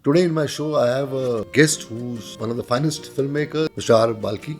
Today in my show, I have a guest who's one of the finest filmmakers, Mr. Balki.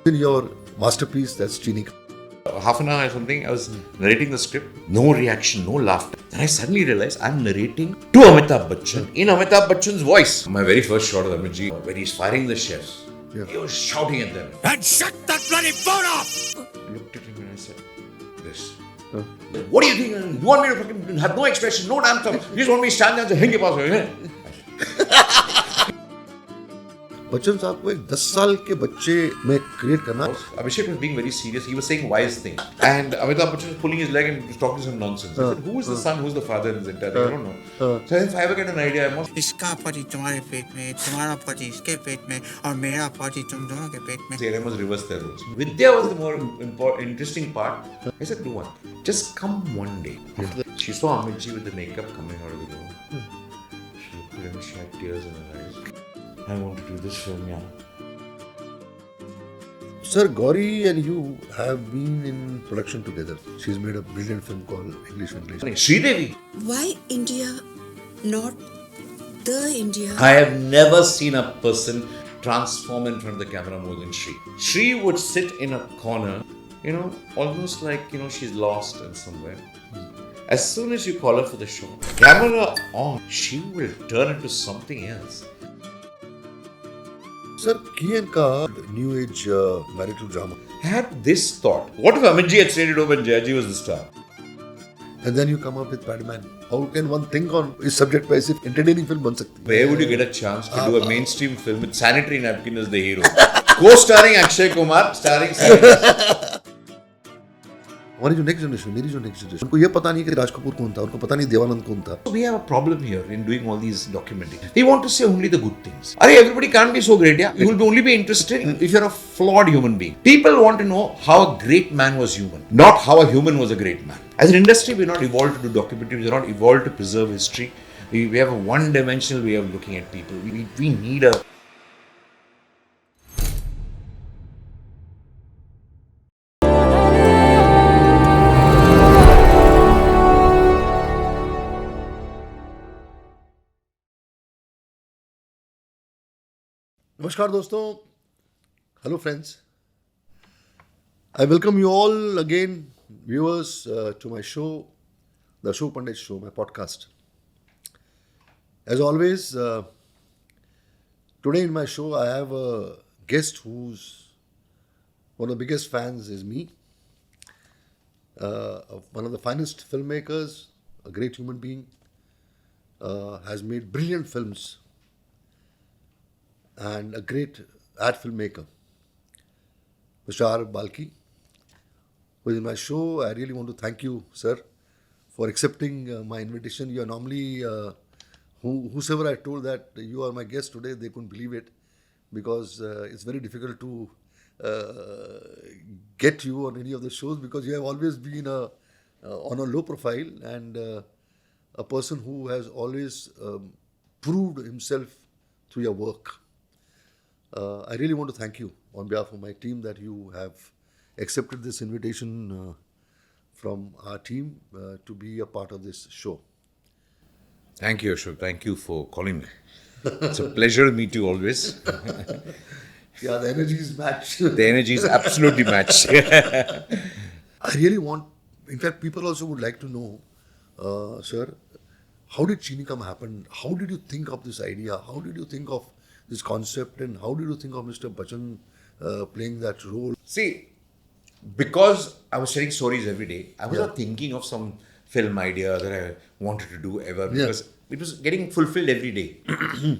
In your masterpiece, that's Cheeni Kum. Half an hour or something, I was narrating the script. No reaction, no laughter. Then I suddenly realized I'm narrating to Amitabh Bachchan in Amitabh Bachchan's voice. My very first shot of Amitji, when he's firing the chefs, he was shouting at them. And shut that bloody phone off! I looked at him and I said, this. What do you think? You want me to fucking have no expression, no damn stuff? You just want me to stand there and say, hang your Bachchan साहब को एक 10 साल के बच्चे में create करना. Abhishek was being very serious. He was saying wise things. And Amitabh Bachchan was pulling his leg and was talking some nonsense. I said, who is the son? Who's the father in this entire thing? I don't know. So if I ever get an idea, I must. इसका पति तुम्हारे पेट में, तुम्हारा पति इसके पेट में, और मेरा पति तुम दोनों के पेट में. I must reverse their roles. Vidya was the more interesting part. I said, do one. Just come one day. She saw Amitji with the makeup coming out of the room. She looked at him, she had tears in her eyes. I want to do this film, yeah. Sir, Gauri and you have been in production together. She's made a brilliant film called English. Shridevi. Why India, not the India? I have never seen a person transform in front of the camera more than Shri. Shri would sit in a corner, almost like, she's lost in somewhere. As soon as you call her for the show, camera on, she will turn into something else. Sir, Kian ka new age marital drama. I had this thought. What if Amitji had stayed at home and Jayaji was the star? And then you come up with PadMan. How can one think on is subject by if entertaining film ban sakti? Where would you get a chance to do a mainstream film with sanitary napkin as the hero? Co-starring Akshay Kumar, starring Sanitary. हमारी जो next generation मेरी जो next generation उनको ये पता नहीं कि राज कपूर कौन था उनको पता नहीं देवानंद कौन था. We have a problem here in doing all these documentaries. We want to say only the good things. Everybody can't be so great, yeah? You will only be interested if you're a flawed human being. People want to know how a great man was human, not how a human was a great man. As an industry, we're not evolved to do documentaries, we're not evolved to preserve history. We have a one-dimensional way of looking at people. We need a... नमस्कार दोस्तों. Hello friends. I welcome you all again, viewers, to my show, the Ashoke Pandit Show, my podcast. As always, today in my show, I have a guest who's one of the biggest fans is me. One of the finest filmmakers, a great human being, has made brilliant films and a great ad filmmaker, Mr. Balki, who is in my show. I really want to thank you, sir, for accepting my invitation. You are normally, whosoever I told that you are my guest today, they couldn't believe it because it's very difficult to get you on any of the shows because you have always been on a low profile and a person who has always proved himself through your work. I really want to thank you on behalf of my team that you have accepted this invitation from our team to be a part of this show. Thank you, Ashok. Thank you for calling me. It's a pleasure to meet you always. Yeah, the energy is matched. The energy is absolutely matched. I really want, in fact, people also would like to know, sir, how did Cheeni Kum happen? How did you think of this idea? How did you think of this concept and how did you think of Mr. Bachchan playing that role? See, because I was telling stories every day, I was not thinking of some film idea that I wanted to do ever because it was getting fulfilled every day.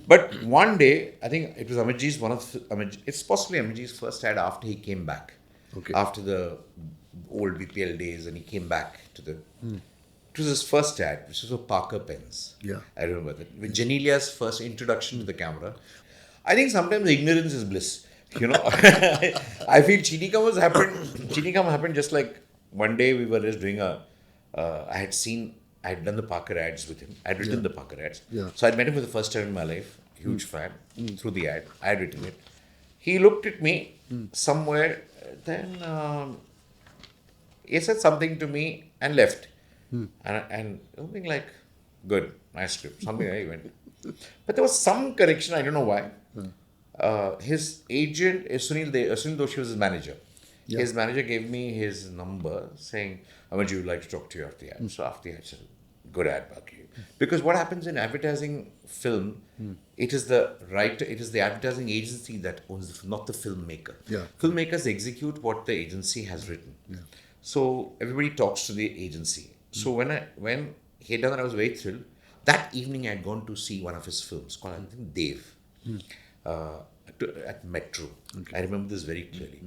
But one day, I think it was Amitji's it's possibly Amitji's first ad after he came back. Okay. After the old BPL days and he came back to the... It was his first ad, which was for Parker Pens. Yeah. I remember that. With Janelia's first introduction to the camera. I think sometimes ignorance is bliss. I feel Cheeni Kum happened just like one day we were just doing I had done the Parker ads with him. I had written the Parker ads. Yeah. So I'd met him for the first time in my life. Huge fan. Through the ad. I had written it. he looked at me somewhere, then he said something to me and left. And something like, good, nice script, something like that. He went. But there was some correction, I don't know why. His agent, Sunil Doshi was his manager. Yeah. His manager gave me his number saying, Amarji would like to talk to you after the ad. So after the ad, I said, good ad, Balki. Because what happens in advertising film, it is the writer, it is the advertising agency that owns the film, not the filmmaker. Yeah. Filmmakers execute what the agency has written. Yeah. So everybody talks to the agency. So when he had done that, I was very thrilled. That evening, I had gone to see one of his films called, I think, Dev, at Metro. I remember this very clearly.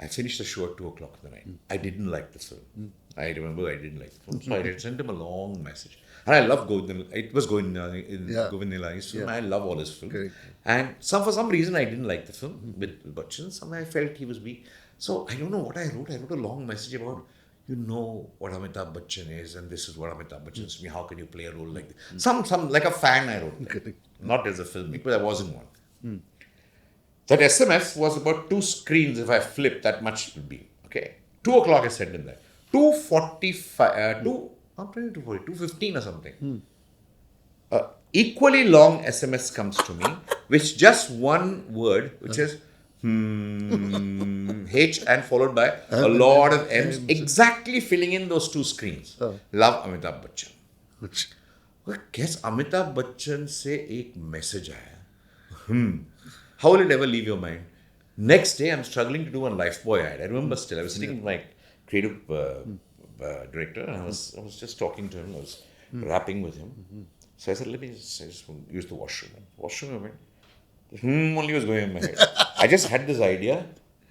I finished the show at 2 o'clock in the night. I didn't like the film. I remember I didn't like the film. So I sent him a long message. And I love Govind. It was Govind Nilani's film. Yeah. I love all his films. Correct. And for some reason, I didn't like the film with Bachchan. Somehow I felt he was weak. So I don't know what I wrote. I wrote a long message about, you know what Amitabh Bachchan is, and this is what Amitabh Bachchan is to me. How can you play a role like this? Some like a fan I wrote. Correct. Not as a filmmaker, but I wasn't one. That SMS was about 2 screens. If I flip, that much it would be. Okay. 2 o'clock I sent him that. 2:45, 2:15 or something. Equally long SMS comes to me, which just one word, which is H and followed by a lot of M's, exactly filling in those 2 screens. Love Amitabh Bachchan. Guess Amitabh Bachchan से एक message आया. How will it ever leave your mind? Next day, I'm struggling to do one Lifebuoy ad. I remember still. I was sitting with my creative director, and I was just talking to him. I was rapping with him. So I said, let me just use the washroom. Washroom, I went, only was going in my head. I just had this idea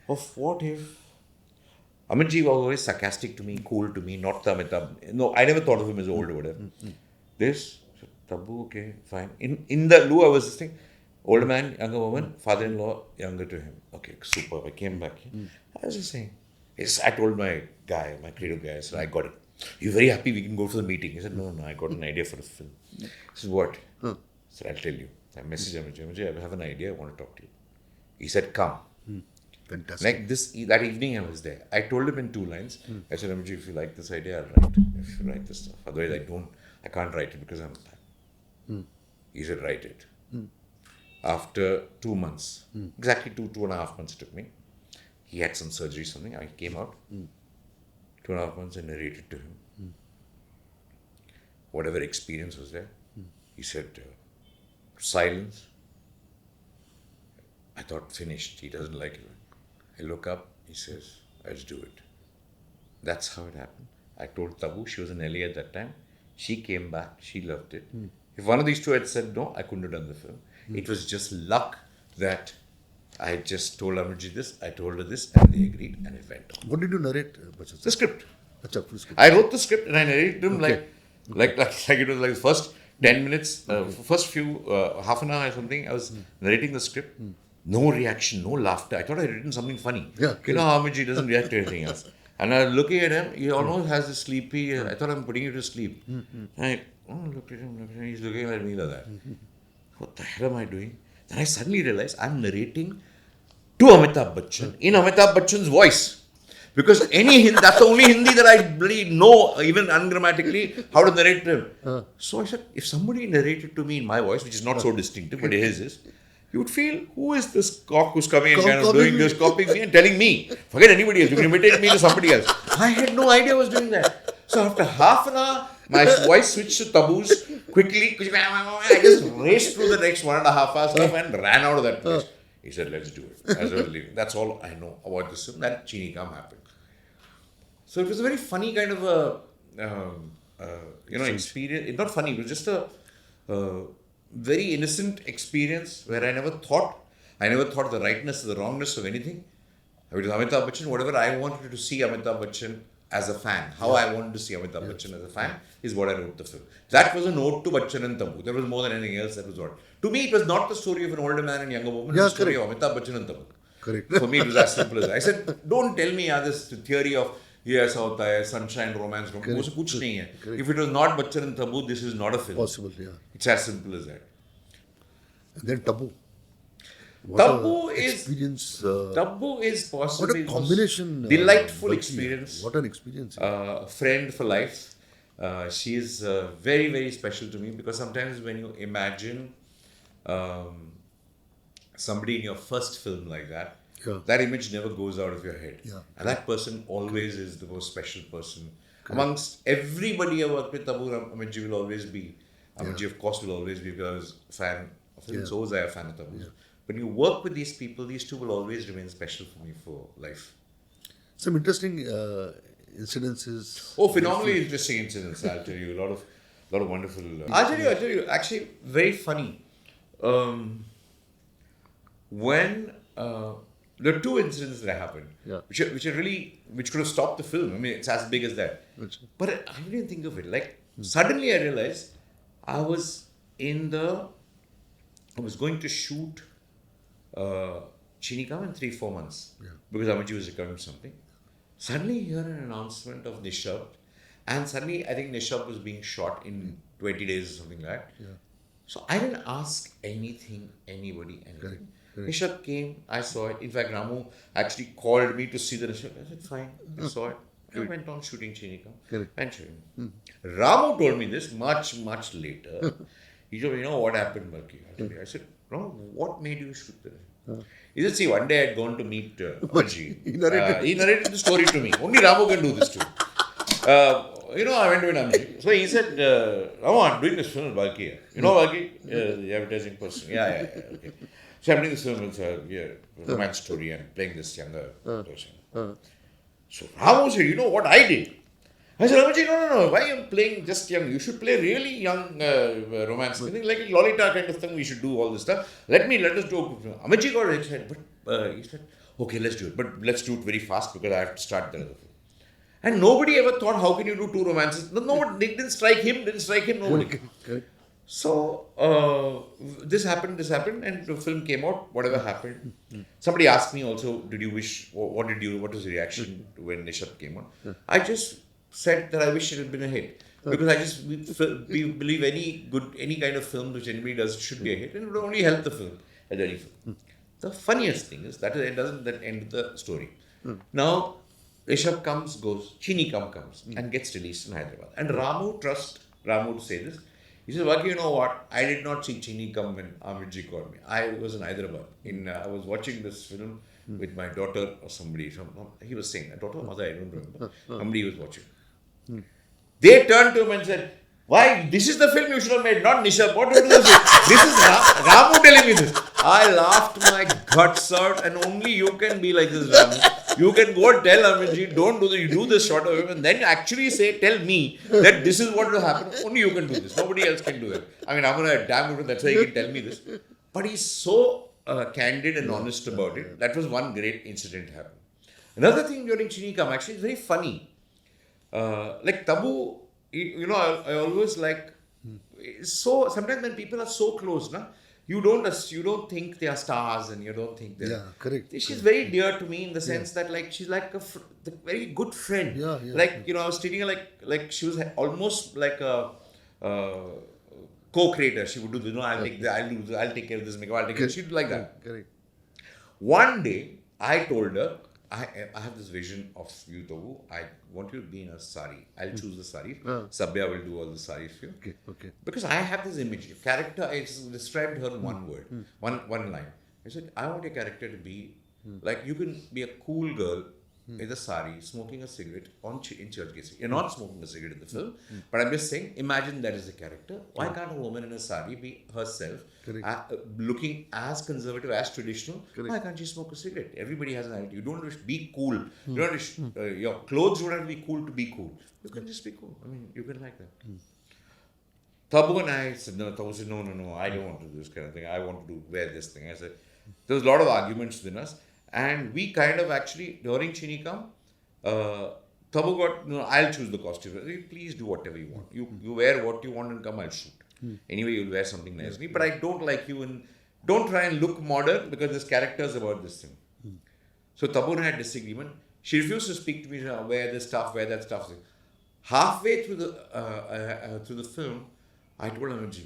of what if Amitji was always sarcastic to me, cool to me, not the Amitabh. No, I never thought of him as old or whatever. This, Tabu, okay, fine. In the loo, I was just thinking, old man, younger woman, father-in-law, younger to him. Okay, super. I came back. I was just saying, yes, I told my guy, my creative guy, I said, I got it. You're very happy we can go for the meeting. He said, no, I got an idea for a film. I said, what? I said, I'll tell you. I messaged Amity, I have an idea, I want to talk to you. He said, come. Fantastic. Like that evening I was there. I told him in 2 lines. I said, Amity, if you like this idea, I'll write it. If you write this stuff. Otherwise, I can't write it because I'm bad. He said, write it. After 2 months, exactly 2.5 months it took me. He had some surgery, something. I came out. 2.5 months, I narrated to him. Whatever experience was there. He said, silence. I thought, finished. He doesn't like it. I look up. He says, let's do it. That's how it happened. I told Tabu, she was in LA at that time. She came back. She loved it. If one of these 2 had said no, I couldn't have done the film. It was just luck that I just told Amarji this, I told her this, and they agreed, and it went on. What did you narrate, Bachchan? The script. Achha, full script. I wrote the script and I narrated him like it was like the first 10 minutes, first few, half an hour or something, I was narrating the script. No reaction, no laughter. I thought I had written something funny. Yeah, you know how Amarji doesn't react to anything else. And I was looking at him, he almost has a sleepy, I thought I'm putting you to sleep. I looked at him, he's looking at me like that. What the hell am I doing? Then I suddenly realized I'm narrating to Amitabh Bachchan in Amitabh Bachchan's voice. Because that's the only Hindi that I really know, even ungrammatically, how to narrate to him. So I said, if somebody narrated to me in my voice, which is not so distinctive, but his is, you would feel, who is this cock who's coming and kind of doing this, copying me and telling me? Forget anybody else, you can imitate me to somebody else. I had no idea I was doing that. So after half an hour, my voice switched to Tabu's quickly. I just raced through the next 1.5 hours stuff and ran out of that place. He said, let's do it. As I was leaving. That's all I know about this film. That Cheeni Kum happened. So it was a very funny kind of a, experience. It's not funny, it was just a very innocent experience where I never thought the rightness or the wrongness of anything. With Amitabh Bachchan, whatever I wanted to see Amitabh Bachchan as a fan, how I wanted to see Amitabh Bachchan as a fan is what I wrote the film. That was a note to Bachchan and Tabu. There was more than anything else. That was what. To me, it was not the story of an older man and younger woman. It was the story of Amitabh Bachchan and Tabu. Correct. For me, it was as simple as that. I said, don't tell me this theory of yes, hota hai, sunshine, romance. Correct. Kuch nahi hai. If it was not Bachchan and Tabu, this is not a film. Possible, yeah. It's as simple as that. And then Tabu. What Tabu a is experience. Tabu is What possibly a the most combination. delightful Balki. experience. What an experience. Friend for life. She is very, very special to me because sometimes when you imagine um, somebody in your first film like that, Yeah. that image never goes out of your head. Yeah. And that person always is the most special person. Amongst everybody I work with, Tabu Amitji will always be. Amitji, of course, will always be because I was a fan of him. Yeah. So was I a fan of Tabu. When you work with these people, these two will always remain special for me for life. Some interesting incidences. Oh, phenomenally interesting incidents, I'll tell you. A lot of wonderful. I'll tell you, actually, very funny. When there are two incidents that happened, Yeah. which could have stopped the film. I mean, it's as big as that. Which- But I didn't think of it. Like suddenly, I realized I was going to shoot Cheeni Kum in 3-4 months because Amity was recovering something. Suddenly, you hear an announcement of Nishab, and suddenly, I think Nishab was being shot in 20 days or something like that. So I didn't ask anything. Correct. Nishab came, I saw it. In fact, Ramu actually called me to see the Nishab. I said, fine, I saw it. I went on shooting Cheeni Kum. Correct. Went shooting. Ramu told me this much later. He told me, you know what happened, Balki? I said, Ramu, what made you shoot this? He said, see, one day I had gone to meet Aji. He narrated the story to me. Only Ramu can do this too. I went to an Amji. So he said, Ramu, I'm doing this film with Balki. You know Balki? The advertising person. Yeah, okay. So I'm doing this film with a romance story and playing this younger person. So Ramu said, you know what I did? I said, Amaji, no. Why are you playing just young? You should play really young romance. I think like a Lolita kind of thing. We should do all this stuff. Let us do it. Amaji got excited, but he said, okay, let's do it. But let's do it very fast because I have to start the other film. And nobody ever thought, how can you do two romances? No, it didn't strike him, nobody. Correct. So, this happened, and the film came out, whatever happened. Somebody asked me also, what was the reaction when Nishab came on? I just said that I wish it had been a hit. Because we believe any kind of film which anybody does should be a hit, and it would only help the film as any film. The funniest thing is that it doesn't end the story. Now, Rishabh goes, Cheeni Kum comes and gets released in Hyderabad. And Ramu to say this. He says, Balki, you know what? I did not see Cheeni Kum when Amitji called me. I was in Hyderabad. I was watching this film with my daughter or somebody. He was saying, a daughter or mother, I don't remember. Somebody was watching. They turned to him and said, why? This is the film you should have made, not Nishab. What do you do this? This is Ramu telling me this. I laughed my guts out, and only you can be like this, Ramu. You can go and tell Amitji, don't do this. You do this short of him, and then actually tell me that this is what will happen. Only you can do this. Nobody else can do it. I mean, I'm going to damn it. That's why he can tell me this. But he's so candid and honest about it. That was one great incident happened. Another thing during Cheeni Kum, actually, is very funny. Like Tabu, I always like. So sometimes when people are so close, you don't think they are stars, and you don't think they're. Yeah, correct. She's very dear to me in the sense that like she's like a very good friend. Yeah. Like I was treating her like she was almost like a co-creator. She would do I'll take care of this makeup. I'll take care. She'd do like that. Correct. One day, I told her, I have this vision of you, Tabu. I want you to be in a sari. I'll choose the sari. Sabya will do all the saris for you. Okay. Because I have this image. Character, I described her in one word, one line. I said, I want your character to be like you can be a cool girl in a sari, smoking a cigarette in church gates. You're not smoking a cigarette in the film, but I'm just saying, imagine that as a character. Why can't a woman in a sari be herself, looking as conservative, as traditional? Correct. Why can't she smoke a cigarette? Everybody has an attitude. You don't have to be cool. You don't have to, your clothes don't have to be cool to be cool. You can just be cool. I mean, you can like that. Tabu and I said, Tabu said, no, I don't want to do this kind of thing. I want to wear this thing. I said, there was a lot of arguments within us. And we kind of actually, during Cheeni Kum, Tabu got, I'll choose the costume. Please do whatever you want. You wear what you want and come, I'll shoot. Anyway, you'll wear something nicely. But I don't like you and don't try and look modern because this character is about this thing. So Tabu and I had disagreement. She refused to speak to me, wear this stuff, wear that stuff. Halfway through the film, I told Amitji,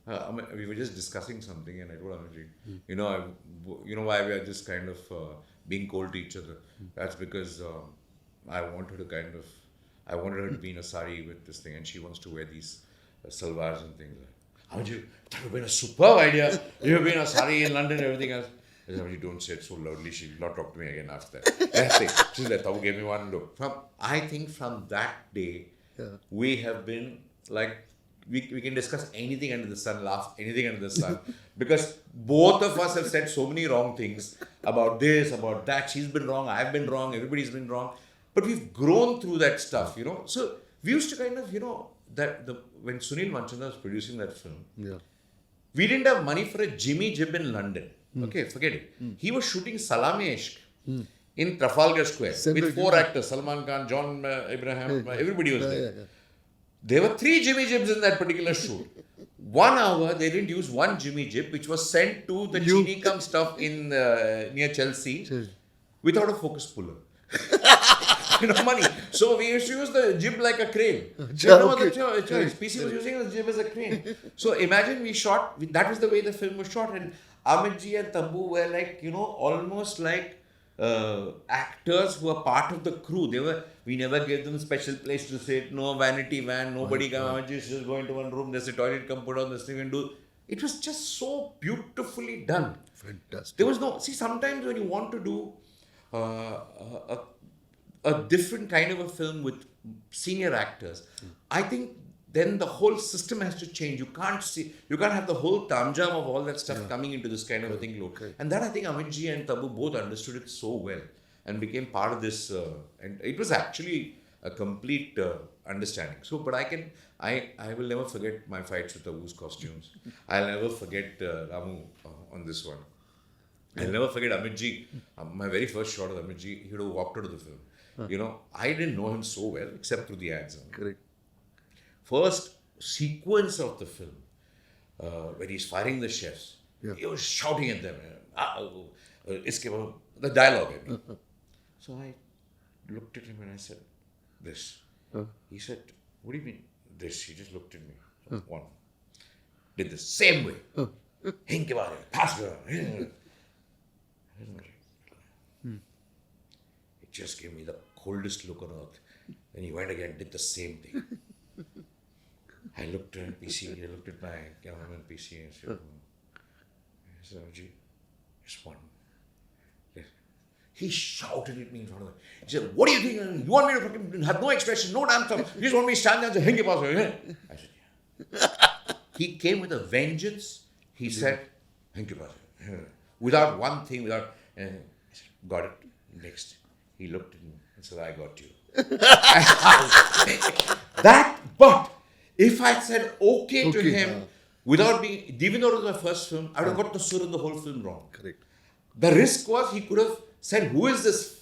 we were just discussing something, and I told Anuji, you know why we are just kind of being cold to each other. That's because I wanted her to be in a sari with this thing, and she wants to wear these salwars and things. Anuji, that would have been a superb idea. You have been in a sari in London and everything else. I said, Anuji, don't say it so loudly. She will not talk to me again after that. That's it. She's like, Tabu gave me one look. I think from that day, we have been like, we can discuss anything under the sun, laugh anything under the sun, because both of us have said so many wrong things about this, about that. She's been wrong, I've been wrong, everybody's been wrong, but we've grown through that stuff, So we used to kind of, when Sunil Manchanda was producing that film, we didn't have money for a Jimmy Jib in London. Okay, forget it. He was shooting Salami Ishq in Trafalgar Square with 4 actors, Salman Khan, John Abraham, everybody was there. There were 3 Jimmy Jibs in that particular shoot. 1 hour, they didn't use one Jimmy Jib, which was sent to the Cheeni Kum stuff in near Chelsea without a focus puller. Money. So we used to use the jib like a crane. PC was using the jib as a crane. So imagine we shot, that was the way the film was shot, and Amitji and Tabu were like, almost like actors who were part of the crew. We never gave them a special place to sit, no vanity van, nobody come. Amitji is just going to one room, there's a toilet, come put on this thing and do. It was just so beautifully done. Fantastic. There was sometimes when you want to do a different kind of a film with senior actors, I think then the whole system has to change. You can't have the whole tamjam of all that stuff coming into this kind of a thing. And that I think Amitji and Tabu both understood it so well and became part of this. And it was actually a complete understanding. So, but I will never forget my fights with Tabu's costumes. I'll never forget Ramu on this one. I'll never forget Amitji. My very first shot of Amitji, he would have walked out of the film. I didn't know him so well except through the ads. Correct. First sequence of the film, where he's firing the chefs, he was shouting at them, the dialogue. So I looked at him and I said, this. He said, what do you mean, this? He just looked at me. One. Did the same way. Hinke baare, pass it. It just gave me the coldest look on earth. Then he went again, did the same thing. I looked at PC, I looked at my cameraman PC and said, Amitji, just one. He shouted at me in front of me. He said, what do you think? You want me to fucking have no expression, no damn stuff? You just want me to stand there and say, Hinge pass. I said, yeah. He came with a vengeance. He said, Hinge pass. Without one thing, I said, got it. Next. He looked at me and said, I got you. But if I said okay to him without being, even though it was my first film, I would have got the sur in the whole film wrong. Correct. The risk was he could have said, who is this?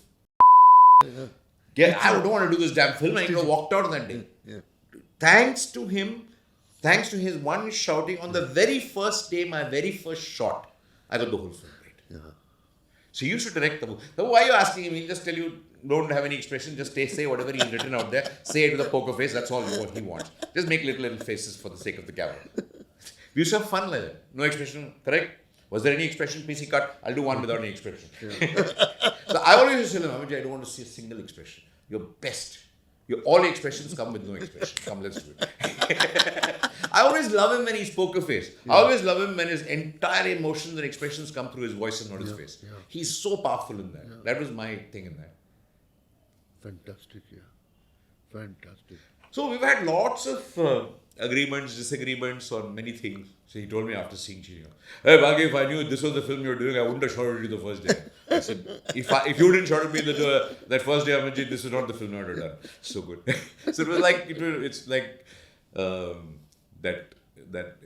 I don't want to do this damn film, and he would have walked out on that day. Thanks to him, thanks to his one shouting on the very first day, my very first shot, I got the whole film right. So you should direct Tabu. Tabu, why are you asking him? He'll just tell you, don't have any expression, just say whatever he's written out there. Say it with a poker face, that's all what he wants. Just make little faces for the sake of the camera. We used to have fun like that. No expression, correct? Was there any expression? PC cut. I'll do one without any expression. So I always used to tell him, Amitji, I don't want to see a single expression. You're best. All your expressions come with no expression. Come, let's do it. I always love him when he's poker face. I always love him when his entire emotions and expressions come through his voice and not his face. He's so powerful in that. That was my thing in that. Fantastic, Fantastic. So we've had lots of agreements, disagreements on many things. So he told me after seeing Cheeni Kum, hey Balki, if I knew this was the film you were doing, I wouldn't have shot it the first day. I said, if you didn't shot me that first day, Amitji, this is not the film I would have done. So good. So it was like, it's like that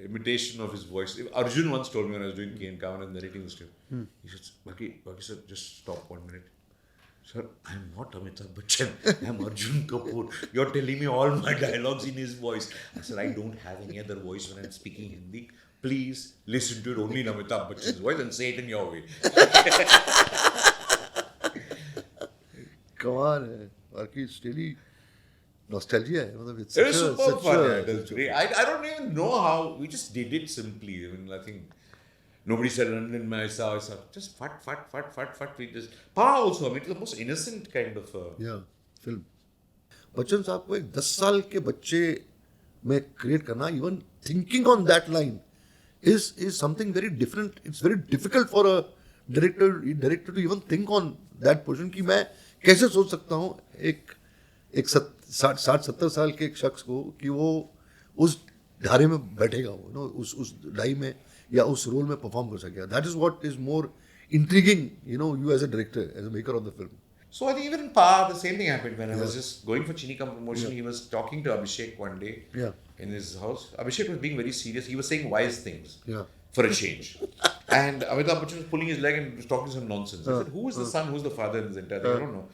imitation of his voice. Arjun once told me when I was doing Kaman and narrating the script, he said, Balki sir, just stop 1 minute. Sir, I'm not Amitabh Bachchan. I'm Arjun Kapoor. You're telling me all my dialogues in his voice. I said, I don't have any other voice when I'm speaking Hindi. Please listen to it only in Amitabh Bachchan's voice and say it in your way. Come on, Balki, steady. nostalgia है मतलब it's It was such a super such fun. a Yeah, it was such a- great. I don't even know how we just did it simply. I mean, I think nobody said London I saw just fat. We just Pa also. I mean, it was the most innocent kind of. yeah film. Bachchan साहब को एक 10 साल के बच्चे में create करना even thinking on that line is something very different. It's very difficult for a director to even think on that position कि मैं कैसे सोच सकता हूँ एक 60-70 साल के एक शख्स को कि वो उस धारे में बैठेगा वो नो उस ढाई में या उस रोल में परफॉर्म कर सकेगा. That is what is more intriguing you as a director as a maker of the film. So I think even in Pa, the same thing happened when I was just going for Cheeni Kum promotion. He was talking to Abhishek one day in his house. Abhishek was being very serious. He was saying wise things for a change. And Amitabh Bachchan was pulling his leg and was talking some nonsense. I said, who is the son, who's the father in this entire thing? I don't know.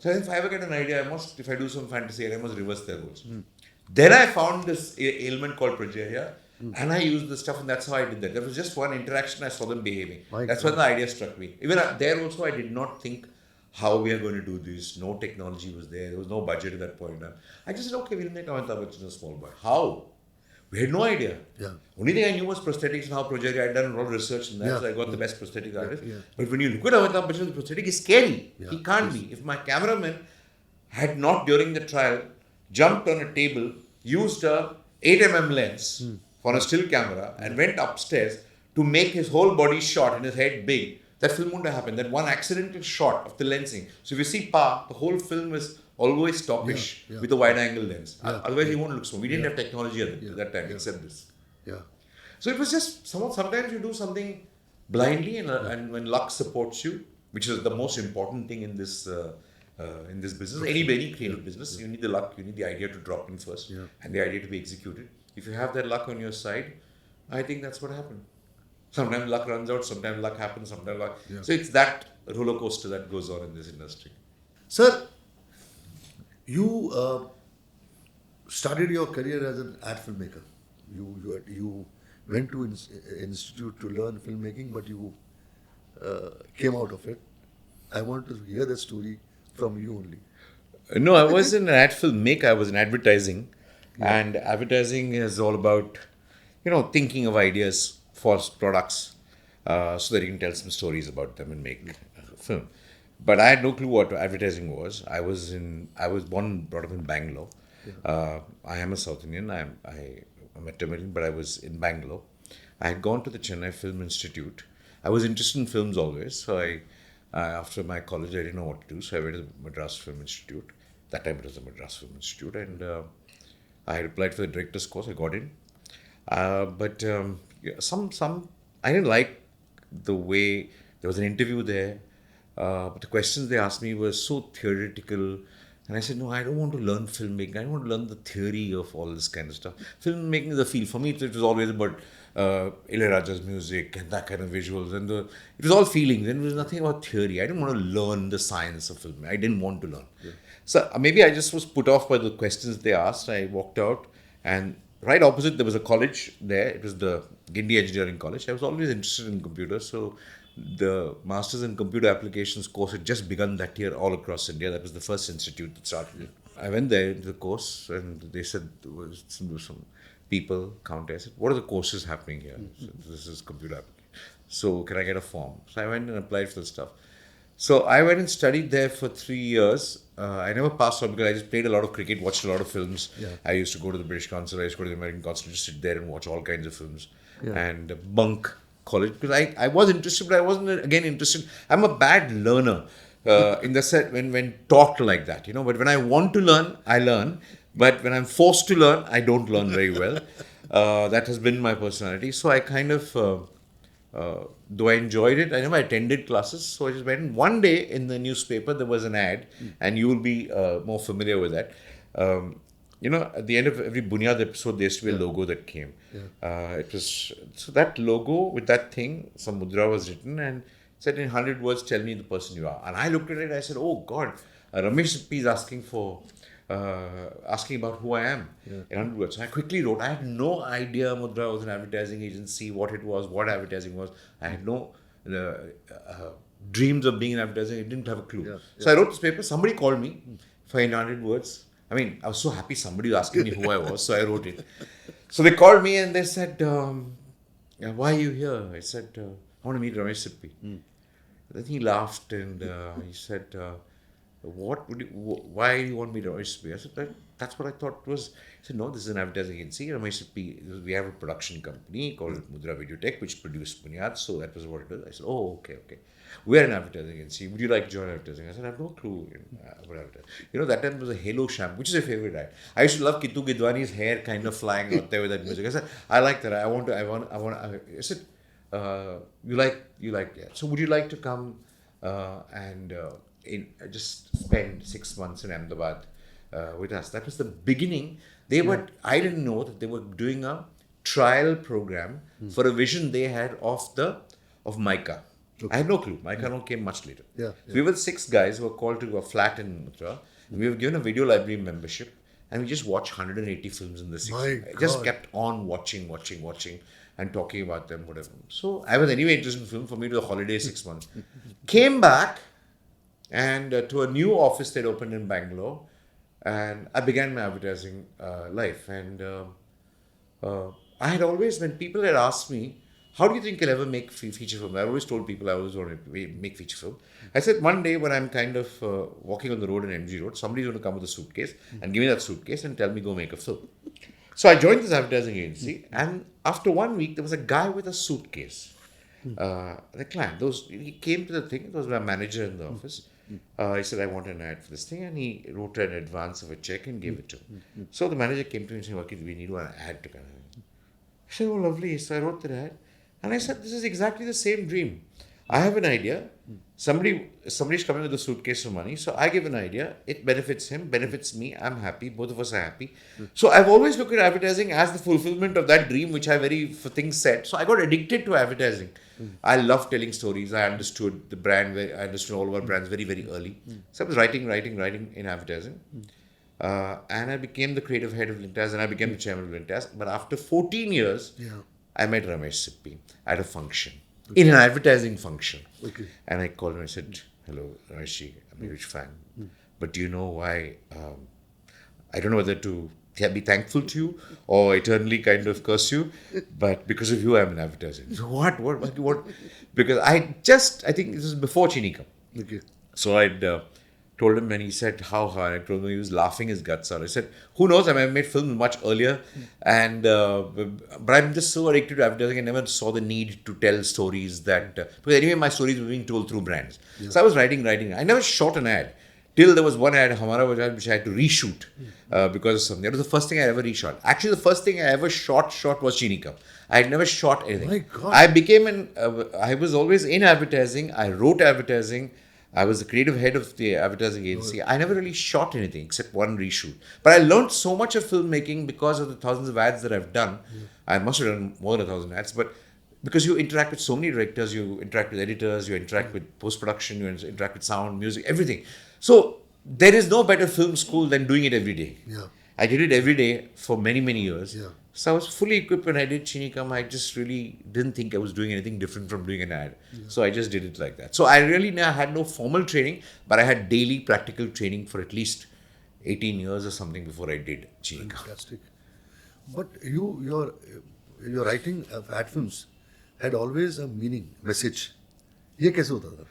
So if I ever get an idea, if I do some fantasy, I must reverse their roles. Then I found this ailment called progeria. And I used the stuff, and that's how I did that. There was just one interaction, I saw them behaving. That's when the idea struck me. Even there also, I did not think how we are going to do this. No technology was there. There was no budget at that point. I just said, okay, we'll make Amitabh Bachchan a small boy. How? We had no idea. Only thing I knew was prosthetics and how progeria. I had done a lot of research in that, so I got the best prosthetic artist. But when you look at Amitabh Bachchan, the prosthetic is scary. He can't be. If my cameraman had not, during the trial, jumped on a table, used a 8mm lens for a still camera, and went upstairs to make his whole body short and his head big, that film wouldn't have happened. That one accidental shot of the lensing. So if you see Pa, the whole film is always stockish with a wide angle lens. Otherwise, he won't look so. We didn't have technology at that time except this. So it was just sometimes you do something blindly, and when luck supports you, which is the most important thing in this business, any creative business, you need the luck, you need the idea to drop in first, and the idea to be executed. If you have that luck on your side, I think that's what happened. Sometimes luck runs out, sometimes luck happens, sometimes luck. So it's that roller coaster that goes on in this industry. Sir, you started your career as an ad filmmaker. You went to institute to learn filmmaking, but you came out of it. I want to hear the story from you only. No, I wasn't an ad filmmaker. I was in advertising, and advertising is all about, thinking of ideas for products, so that you can tell some stories about them and make a film. But I had no clue what advertising was. I was born and brought up in Bangalore. I am a South Indian. I'm a Tamilian, but I was in Bangalore. I had gone to the Chennai Film Institute. I was interested in films always. So after my college, I didn't know what to do. So I went to the Madras Film Institute. That time it was the Madras Film Institute, and I had applied for the director's course. I got in, but some I didn't like the way there was an interview there. But the questions they asked me were so theoretical. And I said, no, I don't want to learn filmmaking. I don't want to learn the theory of all this kind of stuff. Filmmaking is a feel. For me, it was always about Ilayaraja's music and that kind of visuals. And it was all feelings. And it was nothing about theory. I didn't want to learn the science of filmmaking. I didn't want to learn. So maybe I just was put off by the questions they asked. I walked out, and right opposite, there was a college there. It was the Gindi Engineering College. I was always interested in computers. So the Masters in Computer Applications course had just begun that year all across India. That was the first institute that started it. I went there into the course, and they said there was some people counted. I said, what are the courses happening here? So this is computer application. So can I get a form? So I went and applied for the stuff. So I went and studied there for 3 years. I never passed on because I just played a lot of cricket, watched a lot of films. I used to go to the British Consulate, I used to go to the American Consulate, just sit there and watch all kinds of films and bunk college because I was interested, but I wasn't again interested. I'm a bad learner in the set when taught like that, But when I want to learn, I learn. But when I'm forced to learn, I don't learn very well. That has been my personality. So I kind of, though I enjoyed it, I never attended classes. So I just went. One day in the newspaper, there was an ad, and you will be more familiar with that. At the end of every Bunyad episode, there used to be a logo that came. It was so that logo with that thing, some mudra was written and said in 100 words, tell me the person you are. And I looked at it, I said, oh God, Ramesh P is asking about who I am in 100 words. So I quickly wrote. I had no idea Mudra was an advertising agency, what it was, what advertising was. I had no dreams of being in advertising. I didn't have a clue. So I wrote this paper. Somebody called me for 100 words. I mean, I was so happy somebody was asking me who I was, so I wrote it. So they called me and they said, why are you here? I said, I want to meet Ramesh Sippy. Then he laughed and he said, why do you want me to Ramesh Sippy? I said, that's what I thought was. He said, no, this is an advertising agency. Ramesh Sippy, we have a production company called Mudra Videotech, which produced Bunyad. So that was what it was. I said, oh, okay. We're an advertising agency. Would you like to join advertising? I said, I have no clue about advertising. That time was a Halo shampoo, which is a favorite ad. I used to love Kitu Gidwani's hair kind of flying out there with that music. I said, I like that. I said, you like, yeah. So would you like to come and just spend 6 months in Ahmedabad with us? That was the beginning. I didn't know that they were doing a trial program for a vision they had of Mica. Okay. I had no clue. Mica came much later. So we were 6 guys who were called to a flat in Mathura. We were given a video library membership and we just watched 180 films in the 6 months. I just kept on watching and talking about them, whatever. So I was anyway interested in film. For me, to the holiday 6 months. Came back and to a new office they'd opened in Bangalore, and I began my advertising life. And I had always, when people had asked me, how do you think you'll ever make feature film? I always told people I always want to make feature film. I said, one day when I'm kind of walking on the road in MG Road, somebody's going to come with a suitcase and give me that suitcase and tell me go make a film. So I joined this advertising agency, and after 1 week, there was a guy with a suitcase. The client, he came to the thing, it was my manager in the office. He said, I want an ad for this thing, and he wrote an advance of a check and gave it to him. So the manager came to me and said, okay, we need an ad to kind of. I said, oh, lovely. So I wrote the ad, and I said, this is exactly the same dream. I have an idea. Somebody's coming with a suitcase of money. So I give an idea. It benefits him, benefits me. I'm happy. Both of us are happy. So I've always looked at advertising as the fulfillment of that dream, which I for things said. So I got addicted to advertising. I love telling stories. I understood the brand. I understood all of our brands very, very early. So I was writing in advertising. And I became the creative head of Lintaz, and I became the chairman of Lintaz. But after 14 years, I met Ramesh Sippy at a function. In an advertising function. Okay. And I called him and I said, hello, Ramesh, I'm a huge fan. But do you know why? I don't know whether to be thankful to you or eternally kind of curse you, but because of you, I'm in advertising. So what? Because I think this is before Cheeni Kum. Okay. So I'd told him, and he said, how hard? I told him, he was laughing his guts out. I said, who knows? I mean, I made films much earlier, and but I'm just so addicted to advertising. I never saw the need to tell stories because anyway, my stories were being told through brands. So I was writing. I never shot an ad. Till there was one ad, Hamara Bajaj, which I had to reshoot because of something. That was the first thing I ever reshot. Actually, the first thing I ever shot was Cheeni Kum. I had never shot anything. My God. I was always in advertising. I wrote advertising. I was the creative head of the advertising agency. I never really shot anything except one reshoot. But I learned so much of filmmaking because of the thousands of ads that I've done. I must have done more than 1,000 ads, but because you interact with so many directors, you interact with editors, you interact with post-production, you interact with sound, music, everything. So there is no better film school than doing it every day. Yeah. I did it every day for many, many years. Yeah. So I was fully equipped when I did Cheeni Kum. I just really didn't think I was doing anything different from doing an ad. Yeah. So I just did it like that. So I really had no formal training, but I had daily practical training for at least 18 years or something before I did Cheeni Kum. Fantastic. But your writing of ad films had always a meaning, message. ये कैसे होता था?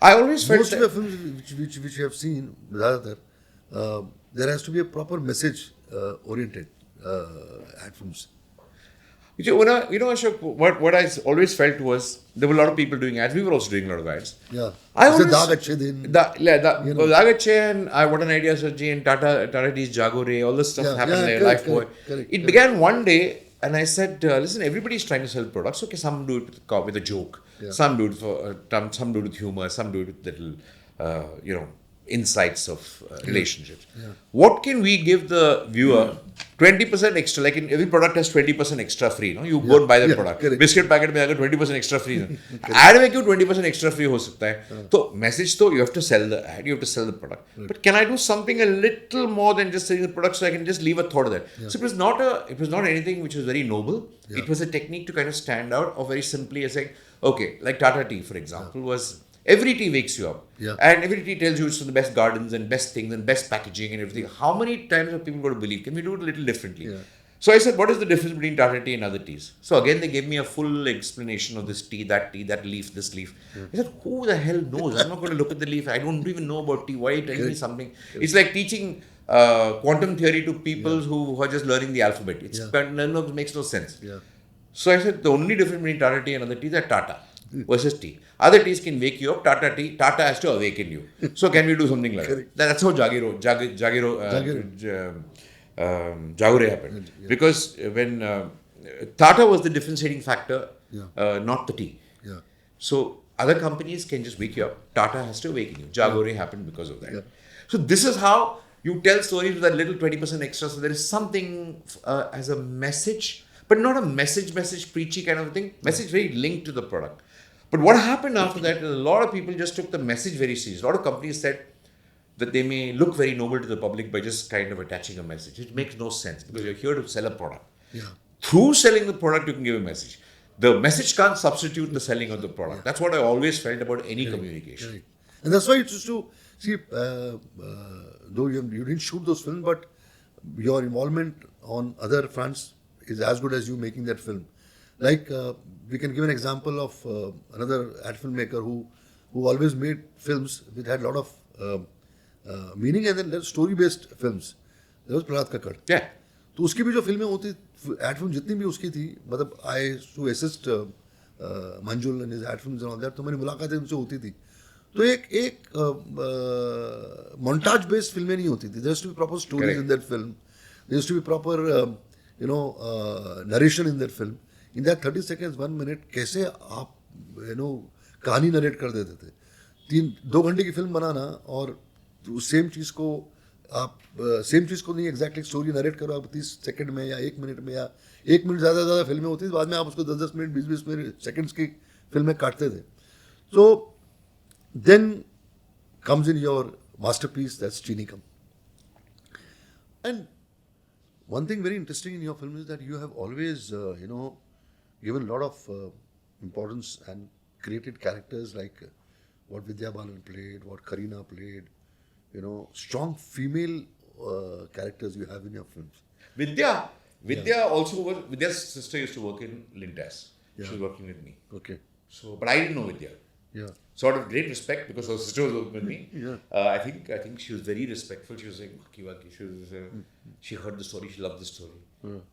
I always felt most of the films which you have seen, there has to be a proper message oriented ad films. Ashok, what I always felt was there were a lot of people doing ads. We were also doing a lot of ads. Yeah. I always Daag Achhe Din. Daag Achhe and What an Idea, Sarji, and Tata D's Jagore, all this stuff happened there. Lifeboy. It began one day, and I said, listen, everybody's trying to sell products. Okay, some do it with a joke. Yeah. Some do it some do it with humor. Some do it with little, insights of relationships. Yeah. What can we give the viewer? 20% extra. Like in every product has 20% extra free. No, you go and buy that product. Correct. Biscuit packet में अगर 20% extra free है. Ad में क्यों 20% extra free हो सकता है? तो message तो you have to sell the ad, you have to sell the product. Right. But can I do something a little more than just selling the product so I can just leave a thought of that? Yeah. So it was not anything which was very noble. Yeah. It was a technique to kind of stand out, or very simply as saying, okay, like Tata Tea, for example, was Every tea wakes you up. Yeah. And every tea tells you it's the best gardens and best things and best packaging and everything. How many times are people going to believe? Can we do it a little differently? Yeah. So I said, what is the difference between Tata tea and other teas? So again, they gave me a full explanation of this tea, that leaf, this leaf. I said, who the hell knows? I'm not going to look at the leaf. I don't even know about tea. Why are you telling me something? It's like teaching quantum theory to people who are just learning the alphabet. It makes no sense. Yeah. So I said, the only difference between Tata tea and other teas are Tata versus tea. Other teas can wake you up. Tata has to awaken you. So can we do something like that? That's how Gauri happened. Because when Tata was the differentiating factor, not the tea. Yeah. So other companies can just wake you up. Tata has to awaken you. Gauri happened because of that. Yeah. So this is how you tell stories with that little 20% extra. So there is something as a message, but not a message preachy kind of thing. Message very linked to the product. But what happened after that is a lot of people just took the message very serious. A lot of companies said that they may look very noble to the public by just kind of attaching a message. It makes no sense because you're here to sell a product. Yeah. Through selling the product, you can give a message. The message can't substitute the selling of the product. That's what I always felt about any communication. Right. And that's why it's just to see, though you didn't shoot those films, but your involvement on other fronts is as good as you making that film. Like, we can give an example of another ad filmmaker who always made films which had a lot of meaning, and then story-based films. There was Prahlad Kakkad. Yeah. तो उसकी भी जो फिल्में होती, ad film जितनी भी उसकी थी, मतलब आई to assist Manjul and his ad films and all that, तो मेरी मुलाकातें उनसे होती थी. तो एक मोन्टाज बेस्ड फिल्में नहीं होती थी. There to be proper stories in that film. There to be proper narration in that film. In that 30 seconds 1 minute कैसे आप कहानी नरेट कर देते थे. 2 घंटे की फिल्म बनाना और सेम चीज़ को आप नहीं एग्जैक्टली स्टोरी नरेट करो आप 30 सेकंड में या 1 मिनट में, या 1 मिनट ज़्यादा फिल्में होती थी, बाद में आप उसको 10 मिनट 20 मिनट सेकंड्स की फिल्में काटते थे. So then comes in your masterpiece, that's Cheeni Kum. And one thing very interesting in your film is that you have always given a lot of importance and created characters like what Vidya Balan played, what Kareena played, strong female characters you have in your films. Vidya also was, Vidya's sister used to work in Lintas. She was working with me. Okay. So, but I didn't know Vidya. Yeah. So out of great respect, because her sister was working with me, Yeah. I think she was very respectful. She was saying, Baki. She heard the story, she loved the story.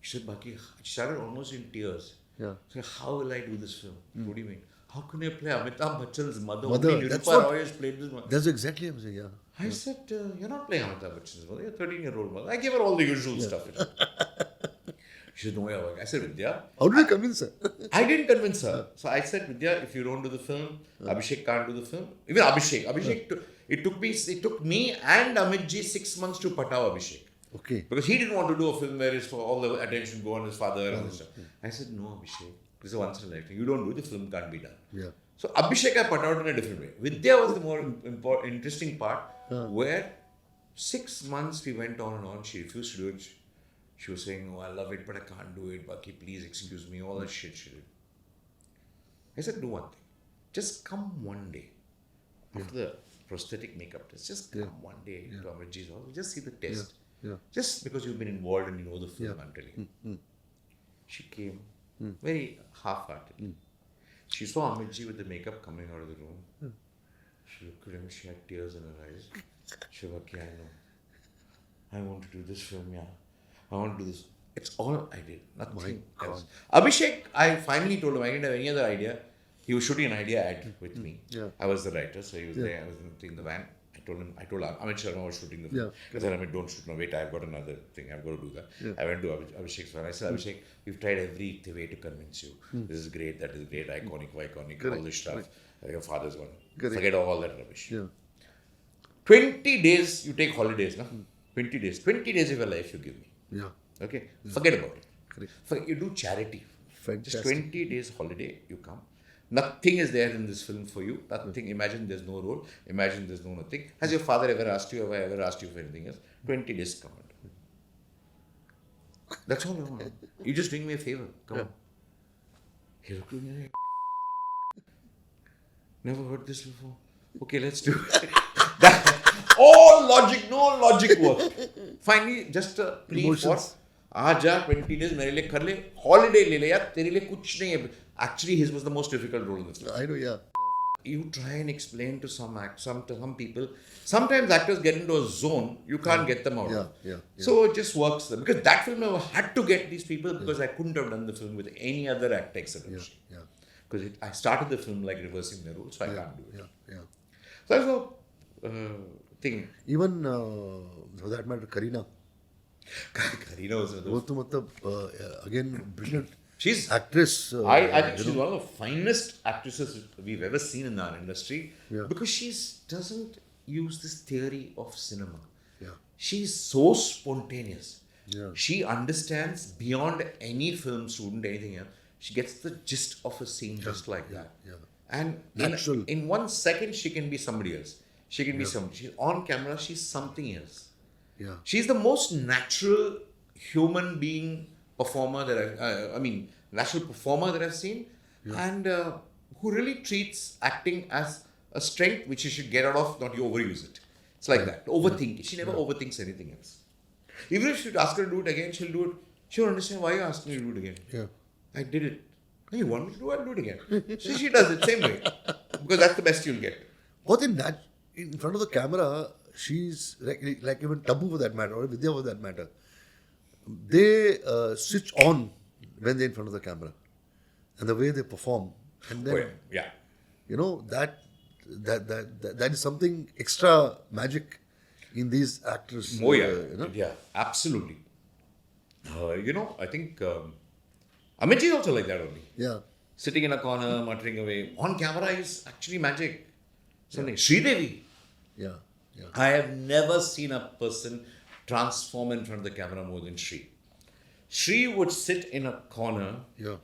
She said, Baki, she started almost in tears. Yeah. So how will I do this film? What do you mean? How can I play Amitabh Bachchan's mother? Mother, Only that's Nirupa what- Roy has played this mother. That's exactly what I'm saying, yeah. I said, you're not playing Amitabh Bachchan's mother, you're a 13-year-old mother. I gave her all the usual stuff. She said, no, yeah. I said, Vidya, How did you convince her? I didn't convince her. So I said, Vidya, if you don't do the film, Abhishek can't do the film. Even Abhishek, it took me and Amit ji 6 months to patao Abhishek. Okay. Because he didn't want to do a film where it's for all the attention go on his father and all this stuff. I said, no, Abhishek, this is a once in a lifetime. You don't do it, the film can't be done. Yeah. So Abhishek I put out in a different way. Vidya was the more interesting part, where 6 months we went on and on. She refused to do it. She was saying, oh, I love it, but I can't do it. Baki, please excuse me. All that shit she did. I said, do one thing. Just come one day. After the prosthetic makeup test, just come one day to Amitji's house. Just see the test. Yeah. Just because you've been involved and you know the film, I'm telling you. She came very half-hearted. She saw Amitji with the makeup coming out of the room. She looked at him, she had tears in her eyes. She said, Baki, I know. I want to do this film, yeah. I want to do this. It's all I did. Nothing else. Abhishek, I finally told him I didn't have any other idea. He was shooting an idea ad with me. Yeah. I was the writer, so he was there. I was in the van. I told Amit Sharma was shooting the film. I said, Amit, don't shoot. No, wait, I've got another thing. I've got to do that. I went to Abhishek's van. I said, Abhishek, we've tried every way to convince you. This is great, that is great, iconic, all this stuff. Your father's gone. Forget all that rubbish. Yeah. 20 days, you take holidays, no? 20 days. 20 days of your life you give me. Yeah. Okay? Forget about it. Correct. You do charity. Fantastic. Just 20 days holiday, you come. Nothing is there in this film for you. Nothing. Imagine there's no role. Imagine there's no nothing. Has your father ever asked you? Have I ever asked you for anything else? 20 days, come on. That's all I want. You just doing me a favor. Come on. He looked at me like, never heard this before. Okay, let's do it. All logic, no logic work. Finally, just a plea for Emotions. आजा 20 days मेरे लिए कर ले, holiday ले ले यार, तेरे लिए कुछ नहीं है. Actually, his was the most difficult role in the film. I know, yeah. You try and explain to some people. Sometimes actors get into a zone you can't get them out Yeah, of. yeah. So it just works. Because that film I had to get these people because I couldn't have done the film with any other actor except Yeah, Rishi. yeah. Because I started the film like reversing the rules, so I can't do it. Yeah, yeah. So that's the thing. Even for that matter, Kareena. Kareena was वो तो मतलब again brilliant She's actress. I think she's one of the finest actresses we've ever seen in our industry Yeah. because she doesn't use this theory of cinema. Yeah. She's so spontaneous. Yeah. She understands beyond any film student, anything else. She gets the gist of a scene just like that. yeah. And Natural. in 1 second, she can be somebody else. She can be somebody. She's on camera, she's something else. Yeah. She's the most natural human being performer that natural performer that I've seen, and who really treats acting as a strength which you should get out of, not you overuse it. It's like that. Overthink it. She never overthinks anything else. Even if you'd ask her to do it again, she'll do it. She'll understand why you're asking me to do it again. Yeah. I did it. Oh, you want me to do it? I'll do it again. So she does it same way. Because that's the best you'll get. But in front of the camera, she's like even Tabu for that matter, or Vidya for that matter. They switch on when they're in front of the camera, and the way they perform, and then Yeah. you know that is something extra magic in these actors. Oh, yeah. you know? Yeah, absolutely. I think Amit is also like that only. Yeah. Sitting in a corner, muttering away. On camera is actually magic. Something. Sridevi. Yeah. Yeah. I have never seen a person transform in front of the camera more than Sri. Sri would sit in a corner, Yeah.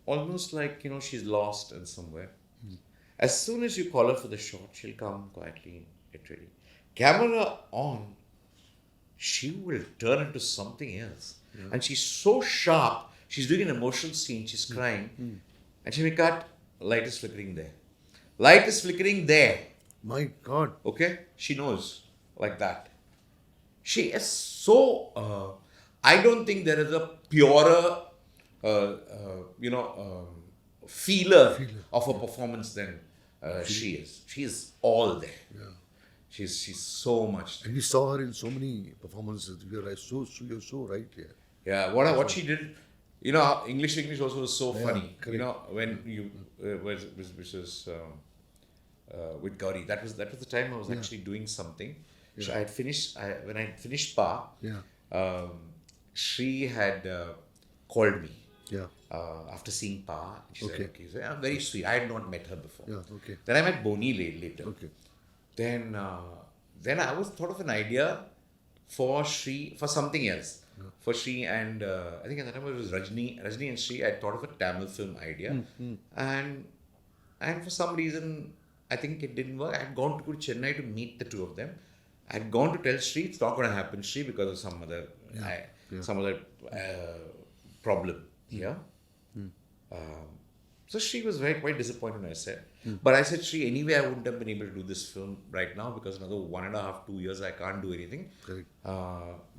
almost like, she's lost in somewhere. As soon as you call her for the shot, she'll come quietly, get ready. Camera on, she will turn into something else. And she's so sharp, she's doing an emotional scene, she's crying, and she'll be cut, light is flickering there. Light is flickering there. My God. Okay? She knows, like that. She is so. I don't think there is a purer, feeler of a performance than she is. She is all there. Yeah. She's so much. And we saw her in so many performances. You're right. You're so right here. Yeah. What she did. English also was so funny. correct. When you which was with Gauri. That was the time I was actually doing something. So I had finished. When I had finished Paa, Shri had called me. Yeah. After seeing Paa, she Okay. said, "Okay, so, I'm very sweet. I had not met her before." Yeah. Okay. Then I met Boni later. Okay. Then I was thought of an idea for Shri for something else. For Shri and I think at that time it was Rajni and Shri. I thought of a Tamil film idea, and for some reason I think it didn't work. I had gone to Chennai to meet the two of them. I had gone to tell Shri it's not going to happen, Shri, because of some other problem here. So Shri was quite disappointed when I said. But I said, Shri, anyway, I wouldn't have been able to do this film right now because another 1.5, 2 years I can't do anything. Correct.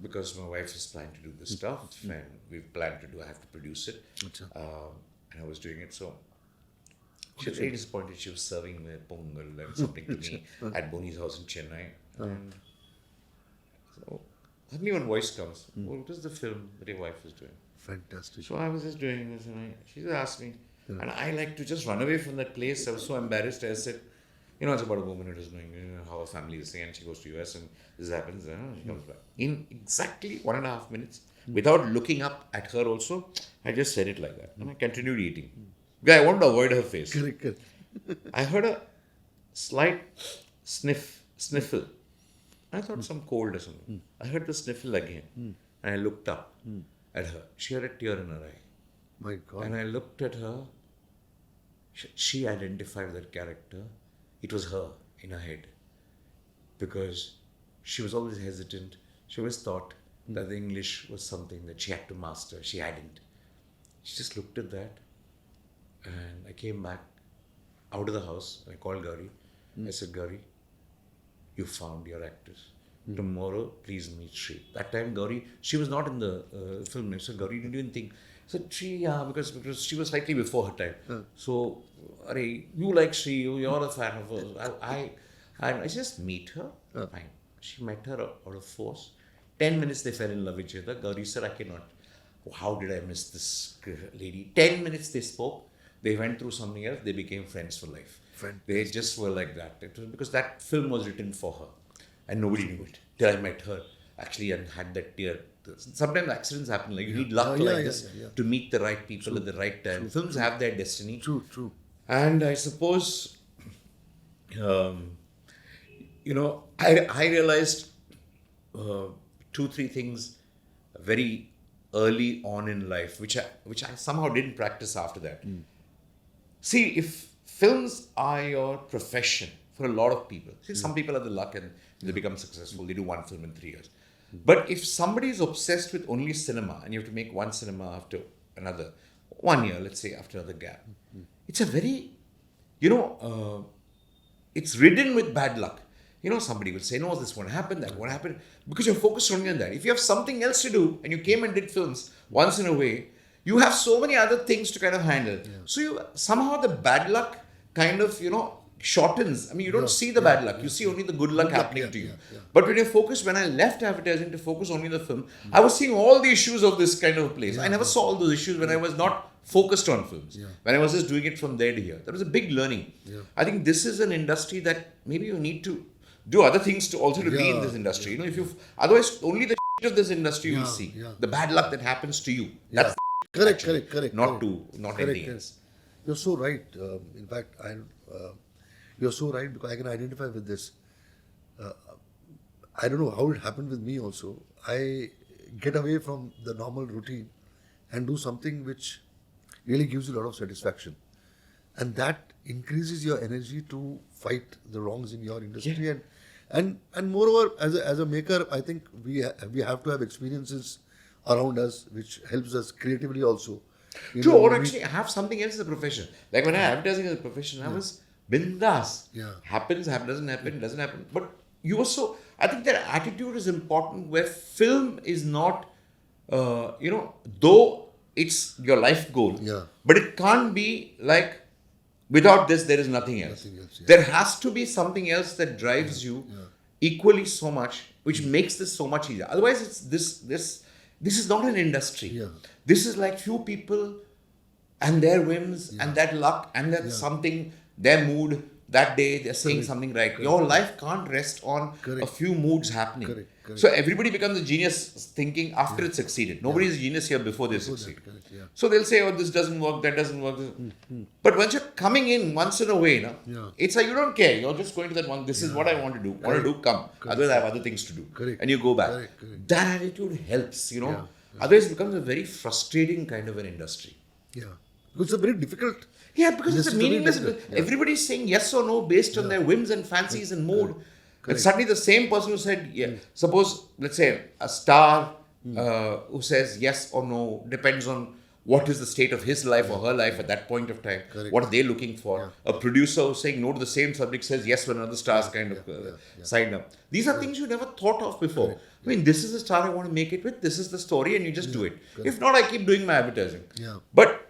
Because my wife is planning to do this stuff and we've planned to I have to produce it. And I was doing it. So she was very disappointed. She was serving me pongal and something to me at Boni's house in Chennai. And so suddenly one voice comes, what is the film that your wife is doing? Fantastic. So I was just doing this and she just asked me. And I like to just run away from that place. I was so embarrassed. I said, it's about a woman who doesn't know how her family is saying, and she goes to US and this happens. She comes back. In exactly 1.5 minutes, without looking up at her also, I just said it like that. And I continued eating. Because I wanted to avoid her face. Correct. I heard a slight sniffle. I thought some cold or something. I heard the sniffle again. And I looked up at her. She had a tear in her eye. My God. And I looked at her. She identified that character. It was her in her head. Because she was always hesitant. She always thought that the English was something that she had to master. She hadn't. She just looked at that. And I came back out of the house. I called Gauri. I said, Gauri, you found your actors. Tomorrow, please meet Shri. That time, Gauri, she was not in the film. I said, Gauri, didn't even think. I said, Shri, yeah, because she was slightly before her time. So, you like Shri, you're a fan of hers. I just meet her. Fine. She met her out of force. 10 minutes they fell in love with each other. Gauri said, I cannot. How did I miss this lady? 10 minutes they spoke. They went through something else. They became friends for life. They just were like that. It was because that film was written for her. And nobody knew it till I met her actually and had that tear. Sometimes accidents happen. Like you need luck like this to meet the right people at the right time. Films have their destiny. True. And I suppose, I realized 2-3 things very early on in life, which I somehow didn't practice after that. See, if films are your profession for a lot of people, see, some people have the luck and they become successful. They do one film in 3 years. But if somebody is obsessed with only cinema and you have to make one cinema after another, 1 year, let's say, after another gap, it's a very, it's ridden with bad luck. Somebody will say, no, this won't happen, that won't happen, because you're focused only on that. If you have something else to do and you came and did films once in a way, you have so many other things to kind of handle. So somehow the bad luck kind of, shortens. I mean, you don't see the bad luck. You see only the good luck happening to you. But when you're focused, when I left advertising to focus only on the film, I was seeing all the issues of this kind of place. I never saw all those issues when I was not focused on films. When I was just doing it from there to here. That was a big learning. I think this is an industry that maybe you need to do other things to also to be in this industry. If you otherwise only the shit of this industry you will see. The bad luck that happens to you. That's Correct. not anything else. You're so right. In fact, you're so right because I can identify with this. I don't know how it happened with me also. I get away from the normal routine and do something which really gives you a lot of satisfaction. And that increases your energy to fight the wrongs in your industry. And moreover, as a maker, I think we have to have experiences around us which helps us creatively also. True, or actually have something else as a profession. Like when I advertising as a profession, I was bindas. Happens, doesn't happen. But you also, I think that attitude is important where film is not, though it's your life goal, but it can't be like, without this, there is nothing else. There has to be something else that drives you equally so much, which makes this so much easier. Otherwise, it's this is not an industry. This is like few people and their whims and that luck and that something, their mood that day, they're saying something right. Your life can't rest on a few moods happening. So everybody becomes a genius thinking after it succeeded. Nobody is a genius here before they succeed. So they'll say, oh, this doesn't work, that doesn't work. But once you're coming in once in a way, it's like you don't care. You're just going to that one, this is what I want to do. Come. Otherwise, I have other things to do. And you go back. That attitude helps, Otherwise, it becomes a very frustrating kind of an industry. Because it's a very difficult. Because it's a meaningless. Everybody's saying yes or no based on their whims and fancies and mood. And suddenly the same person who said, suppose, let's say, a star who says yes or no depends on what is the state of his life or her life at that point of time. What are they looking for? A producer who's saying no to the same subject says yes when another star's kind of signed up. These are things you never thought of before. I mean, this is the star I want to make it with. This is the story and you just do it. If not, I keep doing my advertising. But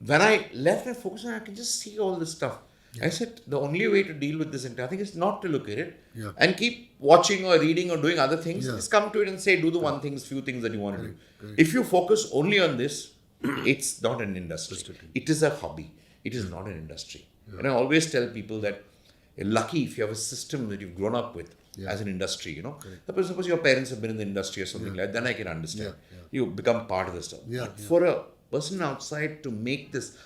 when I left and focused on it, I can just see all this stuff. I said, the only way to deal with this entire thing is not to look at it and keep watching or reading or doing other things. Just come to it and say, do the few things that you want to do. If you focus only on this, it's not an industry. It is a hobby. It is not an industry. And I always tell people that you're lucky if you have a system that you've grown up with as an industry, Suppose your parents have been in the industry or something like that, then I can understand. You become part of the stuff. But for a person outside to make this,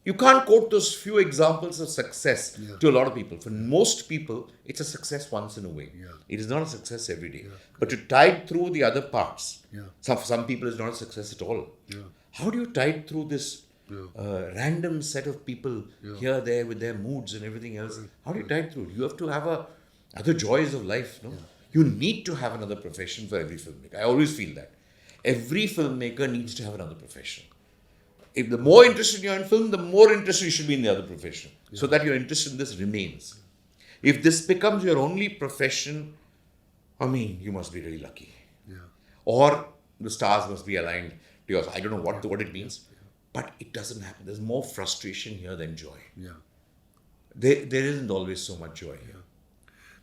you can't quote those few examples of success to a lot of people. For most people, it's a success once in a way. It is not a success every day. But to tide through the other parts, for some people it's not a success at all. How do you tide through this random set of people here, there, with their moods and everything else? How do you tide through? You have to have other joys of life. You need to have another profession for every filmmaker. I always feel that. Every filmmaker needs to have another profession. If the more interested you are in film, the more interested you should be in the other profession. So that your interest in this remains. If this becomes your only profession, I mean, you must be really lucky. Yeah. Or the stars must be aligned to yours. I don't know what it means, but it doesn't happen. There's more frustration here than joy. Yeah. There isn't always so much joy here.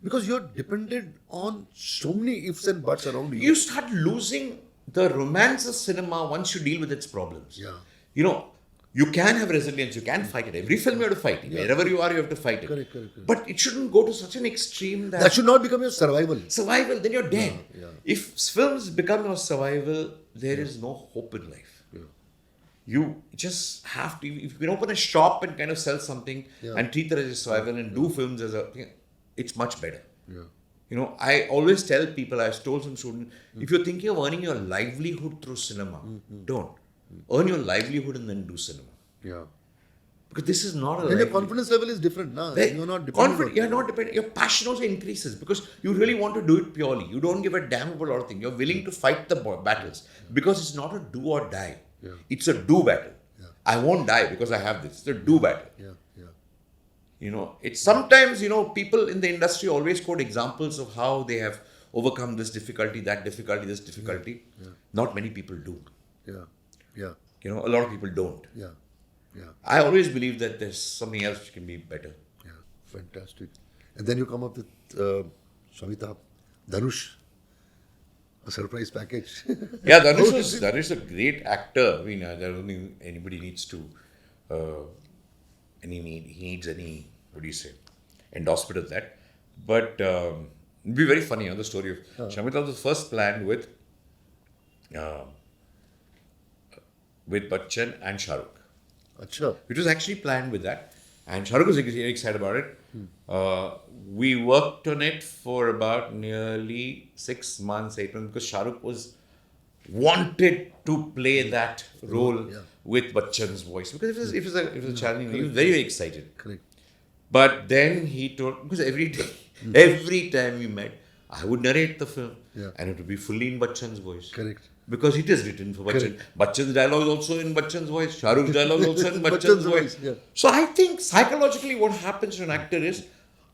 Because you're dependent on so many ifs and buts around you. You start losing the romance of cinema once you deal with its problems. Yeah. You know, you can have resilience, you can fight it. Every film you have to fight it. Wherever you are, you have to fight it. Correct. But it shouldn't go to such an extreme That should not become your survival. survival, then you're dead. Yeah. If films become your survival, there is no hope in life. Yeah. You just have to, if you can open a shop and kind of sell something and treat that as a survival and do films as a, it's much better. Yeah. You know, I always tell people, I've told some students, if you're thinking of earning your livelihood through cinema, don't. Earn your livelihood and then do cinema. Yeah. Because this is not a Then your livelihood. confidence level is different. Nah? Like, You're not dependent. on You're it. not dependent. Your passion also increases because you really want to do it purely. You don't give a damn about a lot of things. You're willing to fight the battles because it's not a do or die. Yeah. It's a do battle. Yeah. I won't die because I have this. It's a do battle. Yeah. You know, it's sometimes, people in the industry always quote examples of how they have overcome this difficulty, that difficulty, this difficulty. Yeah. Not many people do. Yeah. A lot of people don't. Yeah. I always believe that there's something else which can be better. Yeah. Fantastic. And then you come up with Shamitabh, Dhanush, a surprise package. Yeah, Dhanush is a great actor. I mean, I don't think anybody needs to, he needs any, endorsement of that. But it'd be very funny, the story of Shamitabh was first planned with Bachchan and Shah Rukh. Acha. It was actually planned with that. And Shah Rukh was very excited about it. We worked on it for about nearly 6 months, 8 months, because Shah Rukh wanted to play that role with Bachchan's voice. Because it was a challenge. He was very, very excited. Correct. But then he told, because every time we met, I would narrate the film. Yeah. And it would be fully in Bachchan's voice. Correct. Because it is written for Bachchan. Bachchan's dialogue is also in Bachchan's voice. Shah Rukh's dialogue is also in Bachchan's voice. Yeah. So I think psychologically what happens to an actor is,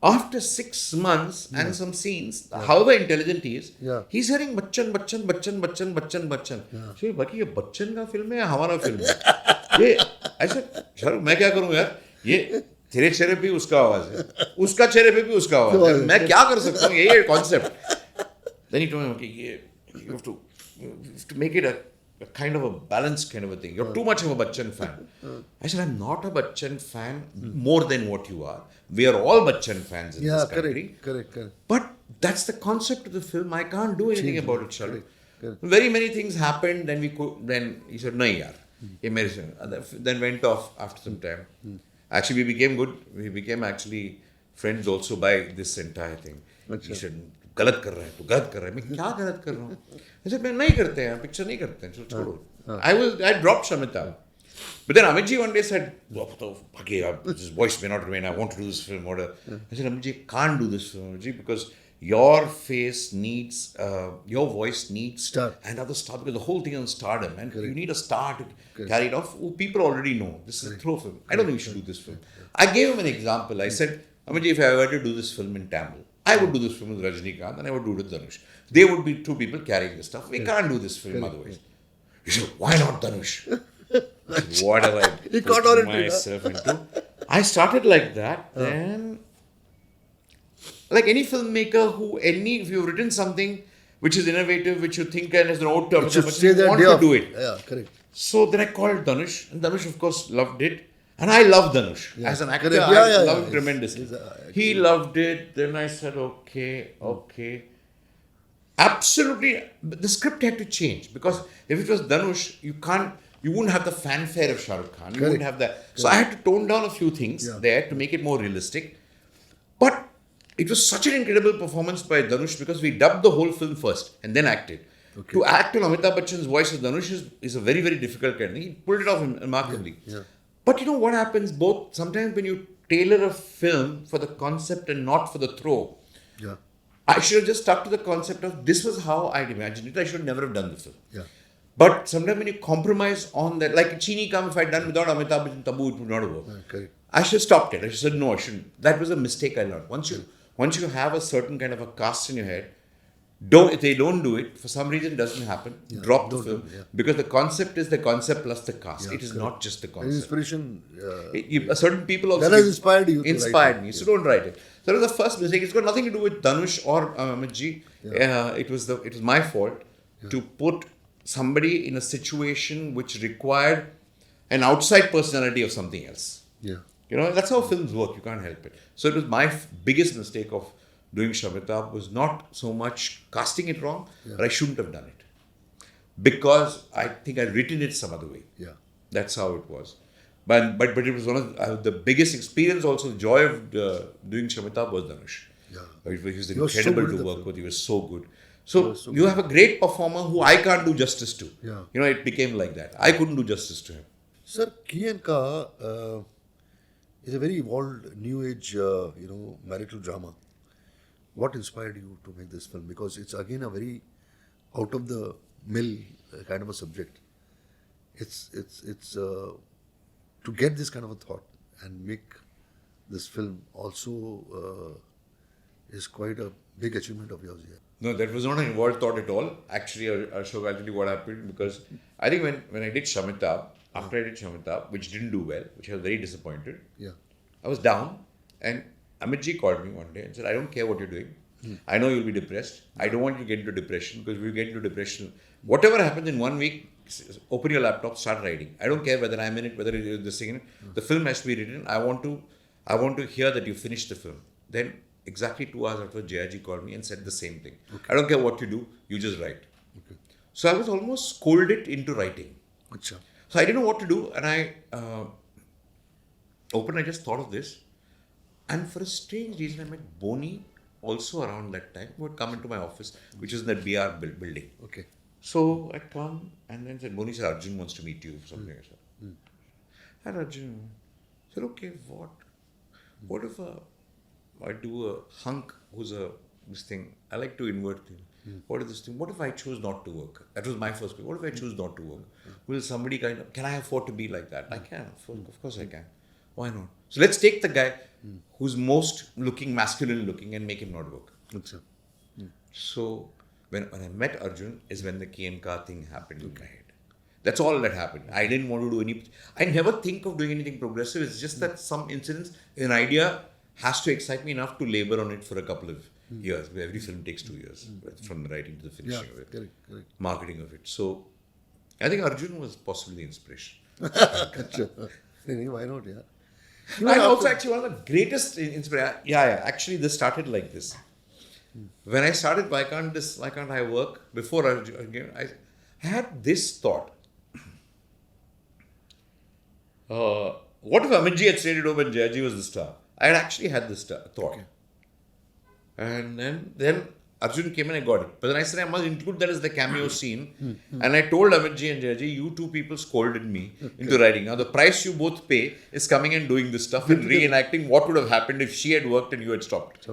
after 6 months and some scenes, however intelligent he is, he's hearing Bachchan. So, Balki, ये बच्चन का film है या हमारा film है? ये ऐसा शाहरुख मैं क्या करूँ यार? ये तेरे चेहरे पे उसका आवाज है, उसका चेहरे पे भी उसका आवाज है. मैं क्या कर सकता हूँ? ये concept. Then he told me, okay, you have to make it a kind of a balanced kind of a thing. You're too much of a Bachchan fan. I said, I'm not a Bachchan fan more than what you are. We are all Bachchan fans in this country. Correct. But that's the concept of the film. I can't do anything about it, Shahrukh. Correct. Very many things happened. Then he said, nahi yaar. Ye mere se. Then went off after some time. Actually, we became good. We became actually friends also by this entire thing. He said, गलत कर रहा है, तो गलत कर रहा है. मैं क्या गलत कर रहा हूँ? I said, मैं नहीं करते हैं, पिक्चर नहीं करते हैं, चलो छोड़ो. I dropped Shamitabh. But then Amit ji one day said, this voice may not remain, I want to do this film. I said, Amit ji, can't do this film, Amit ji, because your face needs, your voice needs Star. another star, because the whole thing is on stardom, and you need a star to carry it off. People already know, this is a throw film. I don't think we should do this film. I gave him an example. I said, Amit ji, if I were to do this film in Tamil, I would do this film with Rajinikanth and I would do it with Dhanush. They would be 2 people carrying the stuff. We can't do this film otherwise. He said, why not Dhanush? What have I put myself into? I started like that. Then, like any filmmaker if you've written something which is innovative, which you think and is an old term, It should but stay you there want day to off. do it. Yeah, correct. So then I called Dhanush, and Dhanush of course loved it. And I love Dhanush. As an actor, Correct. I love him tremendously. He's He loved it. Then I said, okay. Absolutely, the script had to change. Because if it was Dhanush, you wouldn't have the fanfare of Shah Rukh Khan. You wouldn't have that. So I had to tone down a few things there to make it more realistic. But it was such an incredible performance by Dhanush because we dubbed the whole film first and then acted. Okay. To act in Amitabh Bachchan's voice as Dhanush is a very, very difficult kind of thing. He pulled it off remarkably. But you know what happens? Sometimes when you tailor a film for the concept and not for the throw, I should have just stuck to the concept of this was how I'd imagined it. I should never have done the film. But sometimes when you compromise on that, like Cheeni Kum, if I'd done without Amitabh Bachchan, Tabu, it would not have worked. I should have stopped it. I should have said, no, I shouldn't. That was a mistake I learned. Once you have a certain kind of a cast in your head, if they don't do it, for some reason it doesn't happen, drop the film. Because the concept is the concept plus the cast. It is not just the And concept. inspiration. Certain people also That has inspired you to write inspired it. me. So don't write it. So that was the first mistake. It's got nothing to do with Dhanush or Amitji. It was my fault to put somebody in a situation which required an outside personality of something else. Yeah. That's how films work. You can't help it. So it was my biggest mistake of doing Shamitabh was not so much casting it wrong, but I shouldn't have done it. Because I think I'd written it some other way. Yeah. That's how it was. But it was one of the biggest experience also, the joy of doing Shamitabh was Dhanush. Yeah. He was He was so incredible good in to the work film. with. He was so good. So you have a great performer who I can't do justice to. Yeah. It became like that. I couldn't do justice to him. Sir, Kiyanka is a very evolved new age, marital drama. What inspired you to make this film? Because it's again a very out of the mill kind of a subject. It's to get this kind of a thought and make this film also is quite a big achievement of yours here. No, that was not an involved thought at all. Actually, Ashoke, I'll tell you what happened, because I think when I did Shamitabh, after I did Shamitabh, which didn't do well, which I was very disappointed, Yeah. I was down, and Amitji called me one day and said, I don't care what you're doing. I know you'll be depressed. I don't want you to get into depression, because if you get into depression, whatever happens in 1 week, open your laptop, start writing. I don't care whether I'm in it, whether it is the thing in it. The film has to be written. I want to hear that you finished the film. Then exactly 2 hours after, Jayaji called me and said the same thing. I don't care what you do, you just write. Okay. So I was almost scolded into writing. Achha. So I didn't know what to do, and I just thought of this. And for a strange reason, I met Boni also around that time, who had come into my office, which is in that BR building. Okay. So I come and then said, Boni said, Arjun wants to meet you, something like that. And Arjun said, okay, what? What if I do a hunk who's this thing? I like to invert things. What is this thing? What if I choose not to work? That was my first question. What if I choose not to work? Will somebody can I afford to be like that? I can. Of course I can. Why not? So let's take the guy who's most masculine looking and make him not work. Achha. So when I met Arjun is when the Kiyanka thing happened in my head. That's all that happened. I didn't want to do any. I never think of doing anything progressive. It's just that some incidents, an idea has to excite me enough to labor on it for a couple of years. Every film takes 2 years, from the writing to the finishing of it, Correct. marketing of it. So I think Arjun was possibly the inspiration. Achha. Why not? Yeah. And also actually one of the greatest inspiration. Yeah. Actually, this started like this. When I started, why can't I work? Before Arjun, I had this thought. What if Amitji had stayed at home and Jayaji was the star? I had actually had this thought. Okay. And then Arjun came and I got it. But then I said I must include that as the cameo scene. And I told Amitji and Jayaji, you two people scolded me into writing. Now the price you both pay is coming and doing this stuff and reenacting what would have happened if she had worked and you had stopped.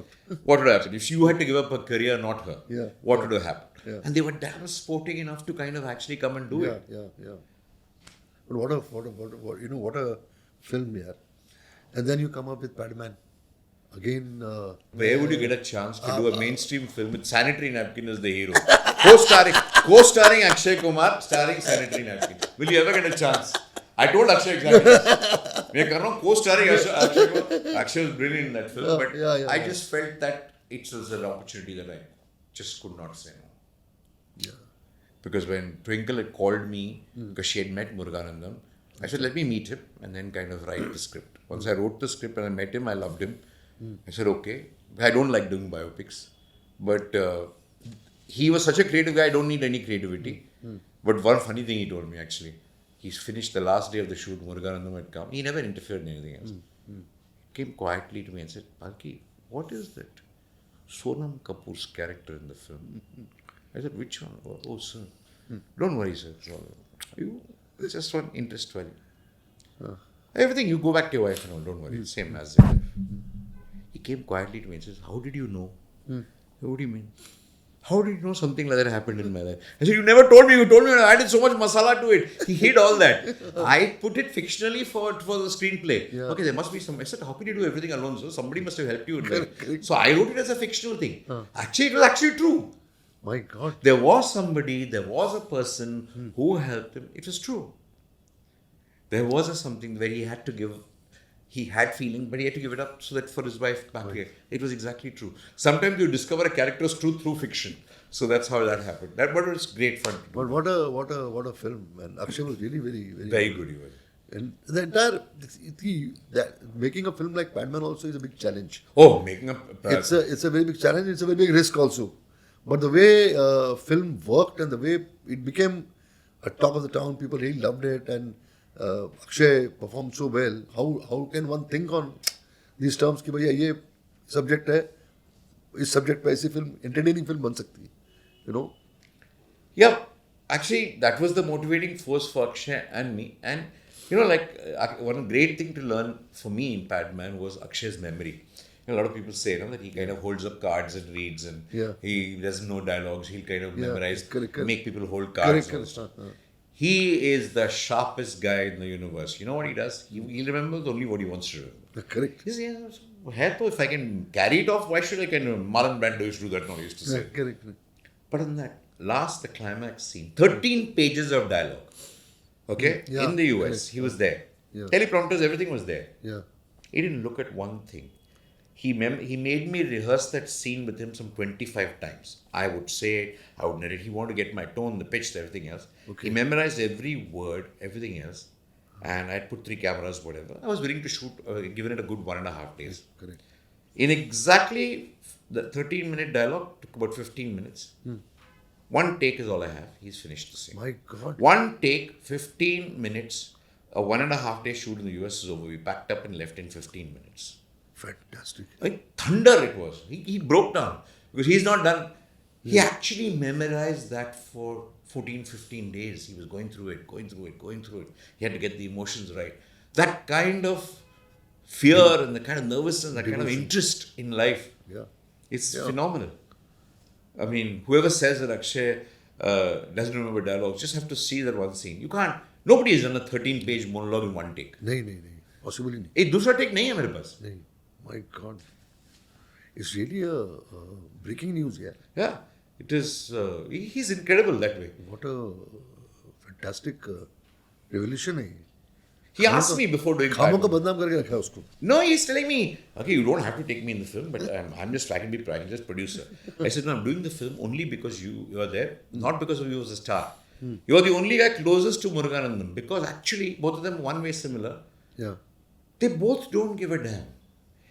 What would have happened? If you had to give up her career, not her, what would have happened? Yeah. And they were damn sporting enough to kind of actually come and do it. Yeah. But what a film, yeah. And then you come up with PadMan. Again, Where would you get a chance to do a mainstream film with Sanitary Napkin as the hero? Co-starring Akshay Kumar, starring Sanitary Napkin. Will you ever get a chance? I told Akshay exactly this. We are co-starring Akshay Kumar. Akshay was brilliant in that film, but I just felt that it was an opportunity that I just could not say no. Yeah. Because when Twinkle had called me, because she had met Muruganandam, I said, let me meet him and then kind of write the script. Once I wrote the script and I met him, I loved him. I said, okay. I don't like doing biopics. But he was such a creative guy, I don't need any creativity. But one funny thing he told me actually, he's finished the last day of the shoot, Muruganandam had come. He never interfered in anything else. He came quietly to me and said, Balki, what is that Sonam Kapoor's character in the film? I said, which one? Oh, sir. Don't worry, sir. It's just one interest value. Everything, you go back to your wife and all, don't worry. Same as your wife. He came quietly to me and says, how did you know? What do you mean? how did you know something like that happened in my life? I said, you never told me. You told me I added so much masala to it. He hid all that. I put it fictionally for the screenplay. Yeah. Okay, there must be some. I said, how can you do everything alone? So somebody must have helped you. Correct. So I wrote it as a fictional thing. Actually, it was actually true. My God. There was somebody, there was a person who helped him. It was true. There was something where he had to give. He had feeling, but he had to give it up so that for his wife back here. It was exactly true. Sometimes you discover a character's truth through fiction. So that's how that happened. That was great fun. But what a film. And Akshay was really Very good, he was. And the entire making a film like PadMan also is a big challenge. Oh, making up. It's a very big challenge. It's a very big risk also. But the way film worked and the way it became a talk of the town, people really loved it, and Akshay performed so well. How can one think on these terms कि भैया ये subject है, इस subject पे ऐसी film entertaining film बन सकती है, you know? Yeah, actually, that was the motivating force for Akshay and me. And one great thing to learn for me in PadMan was Akshay's memory. A lot of people say that he kind of holds up cards and reads, and he doesn't know dialogues. He'll kind of memorize, make people hold cards. He is the sharpest guy in the universe. You know what he does? He remembers only what he wants to remember. Correct. He says, if I can carry it off, why should I Marlon Brando used to do that now, he used to say. Correct. But in that the climax scene, 13 pages of dialogue. Okay? In the US, he was there. Yeah. Teleprompters, everything was there. Yeah. He didn't look at one thing. He made me rehearse that scene with him some 25 times. I would say it, I would narrate. He wanted to get my tone, the pitch, everything else. Okay. He memorized every word, everything else. And I'd put 3 cameras, whatever. I was willing to shoot, given it a good 1.5 days. Correct. In exactly the 13-minute dialogue, took about 15 minutes. One take is all I have. He's finished the scene. My God. One take, 15 minutes. A 1.5 day shoot in the US is over. We packed up and left in 15 minutes. Fantastic. Like thunder it was. He broke down because he's not done. He actually memorized that for 14, 15 days. He was going through it. He had to get the emotions right. That kind of fear and the kind of nervousness, that kind of interest in life, it's phenomenal. I mean, whoever says that Akshay doesn't remember dialogues, just have to see that one scene. You can't. Nobody has done a 13-page monologue in one take. नहीं. Possibly नहीं. एक दूसरा take नहीं है मेरे पास. नहीं. My God. It's really a breaking news, yeah. Yeah, it is. He's incredible that way. What a fantastic revelation है. He asked me before doing खामों का PadMan. बदनाम करके रखा है उसको. No, he's telling me, okay, you don't have to take me in the film, but I can be just producer. I said, no, I'm doing the film only because you are there, not because of you as a star. You are the only guy closest to Muruganandam, because actually both of them one way similar. Yeah. They both don't give a damn.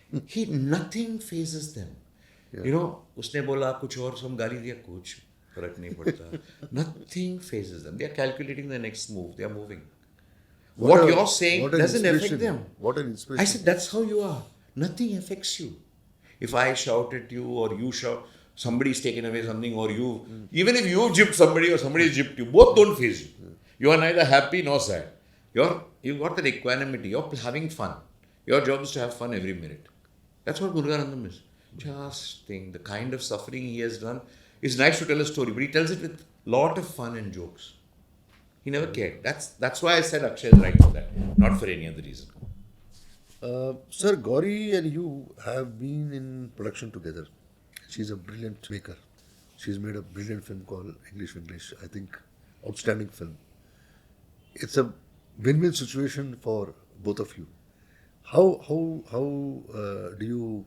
Nothing phases them. You know, उसने बोला कुछ और, हम गाली दिया कुछ फर्क नहीं पड़ता. Nothing phases them. They are calculating the next move. They are moving. What you're saying doesn't affect them. What an inspiration. I said, that's how you are. Nothing affects you. If I shout at you or you shout, somebody's taken away something, or you, even if you gypped somebody or somebody's gypped you, both don't phase you. You are neither happy nor sad. You've got that equanimity. You're having fun. Your job is to have fun every minute. That's what Muruganandam is. Just think, the kind of suffering he has done. It's nice to tell a story, but he tells it with lot of fun and jokes. He never cared. That's why I said Akshay is right for that, not for any other reason. Sir, Gauri and you have been in production together. She's a brilliant maker. She's made a brilliant film called Vinglish. I think outstanding film. It's a win-win situation for both of you. How do you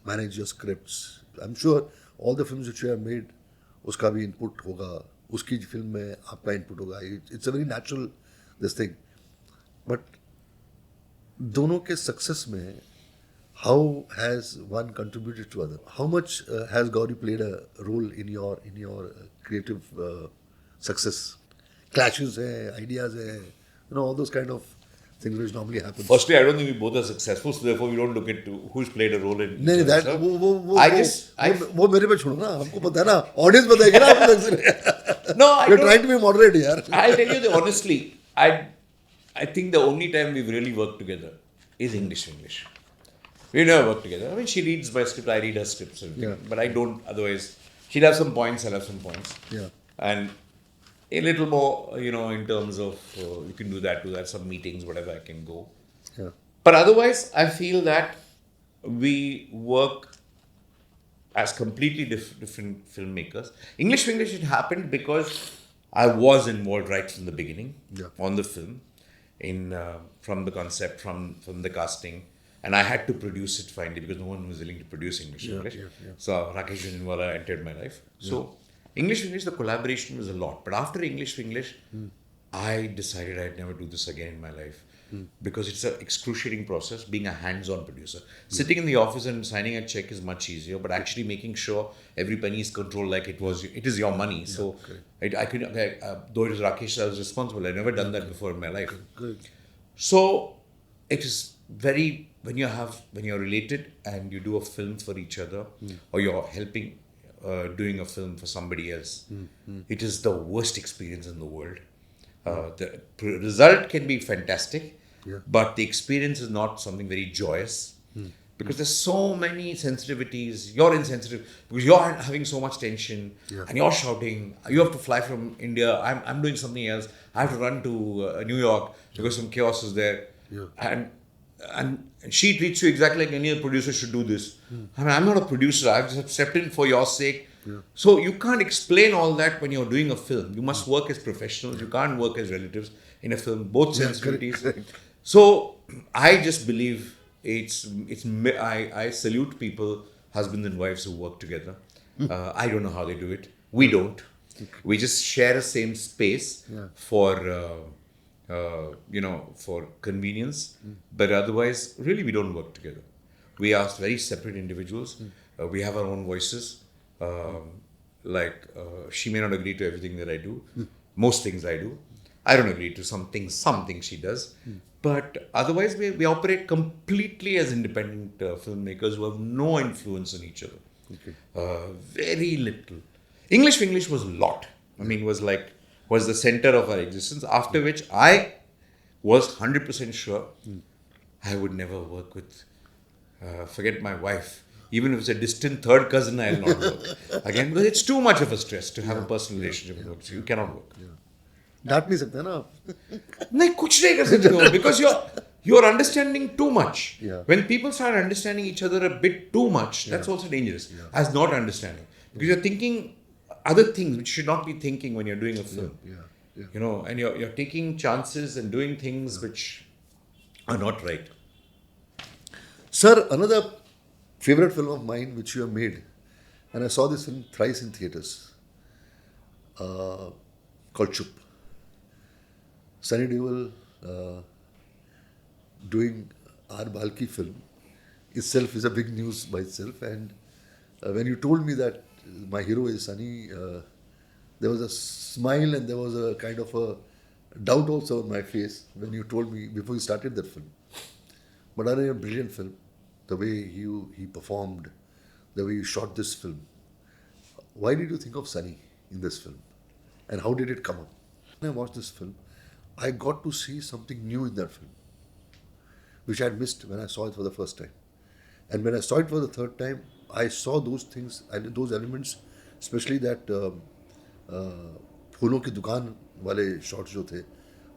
manage your scripts? I'm sure all the films which you have made, उसका भी input होगा. उसकी film में आपका input होगा. It's a very natural this thing. But दोनों के success में, how has one contributed to other? How much has Gauri played a role in your creative success? Clashes hai, ideas hai, all those kind of things which normally happen. Firstly, I don't think we both are successful, so therefore we don't look at who's played a role in. नहीं that वो मेरे पे छोड़ो ना, हमको पता है ना, audience बताएगी ना आपको. No, you're trying to be moderate यार. I'll tell you honestly, I think the only time we've really worked together is English. We never worked together. I mean, she reads my script, I read her scripts, but I don't. Otherwise, She'll have some points, I'll have some points. Yeah. And a little more, in terms of you can do that, some meetings, whatever I can go. Yeah. But otherwise, I feel that we work as completely different filmmakers. English, it happened because I was involved right from the beginning on the film, from the concept, from the casting, and I had to produce it finally because no one was willing to produce English. So Rakesh Jhanjhunwala entered my life. So English, the collaboration was a lot. But after English, I decided I'd never do this again in my life. Because it's an excruciating process being a hands-on producer. Sitting in the office and signing a check is much easier, but actually making sure every penny is controlled like it is your money. So though it was Rakesh, I was responsible. I've never done that before in my life. Good. So it is very, when you're related and you do a film for each other, or you're helping doing a film for somebody else, it is the worst experience in the world. The result can be fantastic, but the experience is not something very joyous because there's so many sensitivities. You're insensitive because you're having so much tension and you're shouting. You have to fly from India. I'm doing something else. I have to run to New York because some chaos is there. And she treats you exactly like any other producer should do this. I mean, I'm not a producer. I've just stepped in for your sake. So you can't explain all that when you're doing a film. You must work as professionals. You can't work as relatives in a film. Both sensibilities. Correct. So I just believe I salute people, husbands and wives who work together. I don't know how they do it. We don't. We just share the same space for convenience. But otherwise, really, we don't work together. We are very separate individuals. We have our own voices. She may not agree to everything that I do. Most things I do. I don't agree to some things she does. But otherwise, we operate completely as independent filmmakers who have no influence on each other. Very little. English was a lot. I mean, was the center of our existence. After which I was 100% sure I would never work with, forget my wife. Even if it's a distant third cousin, I'll not work. Again, because it's too much of a stress to have a personal relationship with work. So you cannot work. डांट नहीं सकते ना आप. नहीं, कुछ नहीं कर सकते हो because you're understanding too much. Yeah. When people start understanding each other a bit too much, that's also dangerous. As not understanding. Because you're thinking other things which you should not be thinking when you're doing a film. And you're taking chances and doing things which are not right. Sir, another favorite film of mine which you have made, and I saw this film thrice in theatres, called Chup. Sunny Deol doing our Balki film itself is a big news by itself. And when you told me that my hero is Sunny, there was a smile and there was a kind of a doubt also on my face when you told me before you started that film. But a brilliant film. The way he performed, the way you shot this film. Why did you think of Sunny in this film? And how did it come up? When I watched this film, I got to see something new in that film, which I had missed when I saw it for the first time. And when I saw it for the third time, I saw those things and those elements, especially that फूलों की दुकान वाले shots जो थे,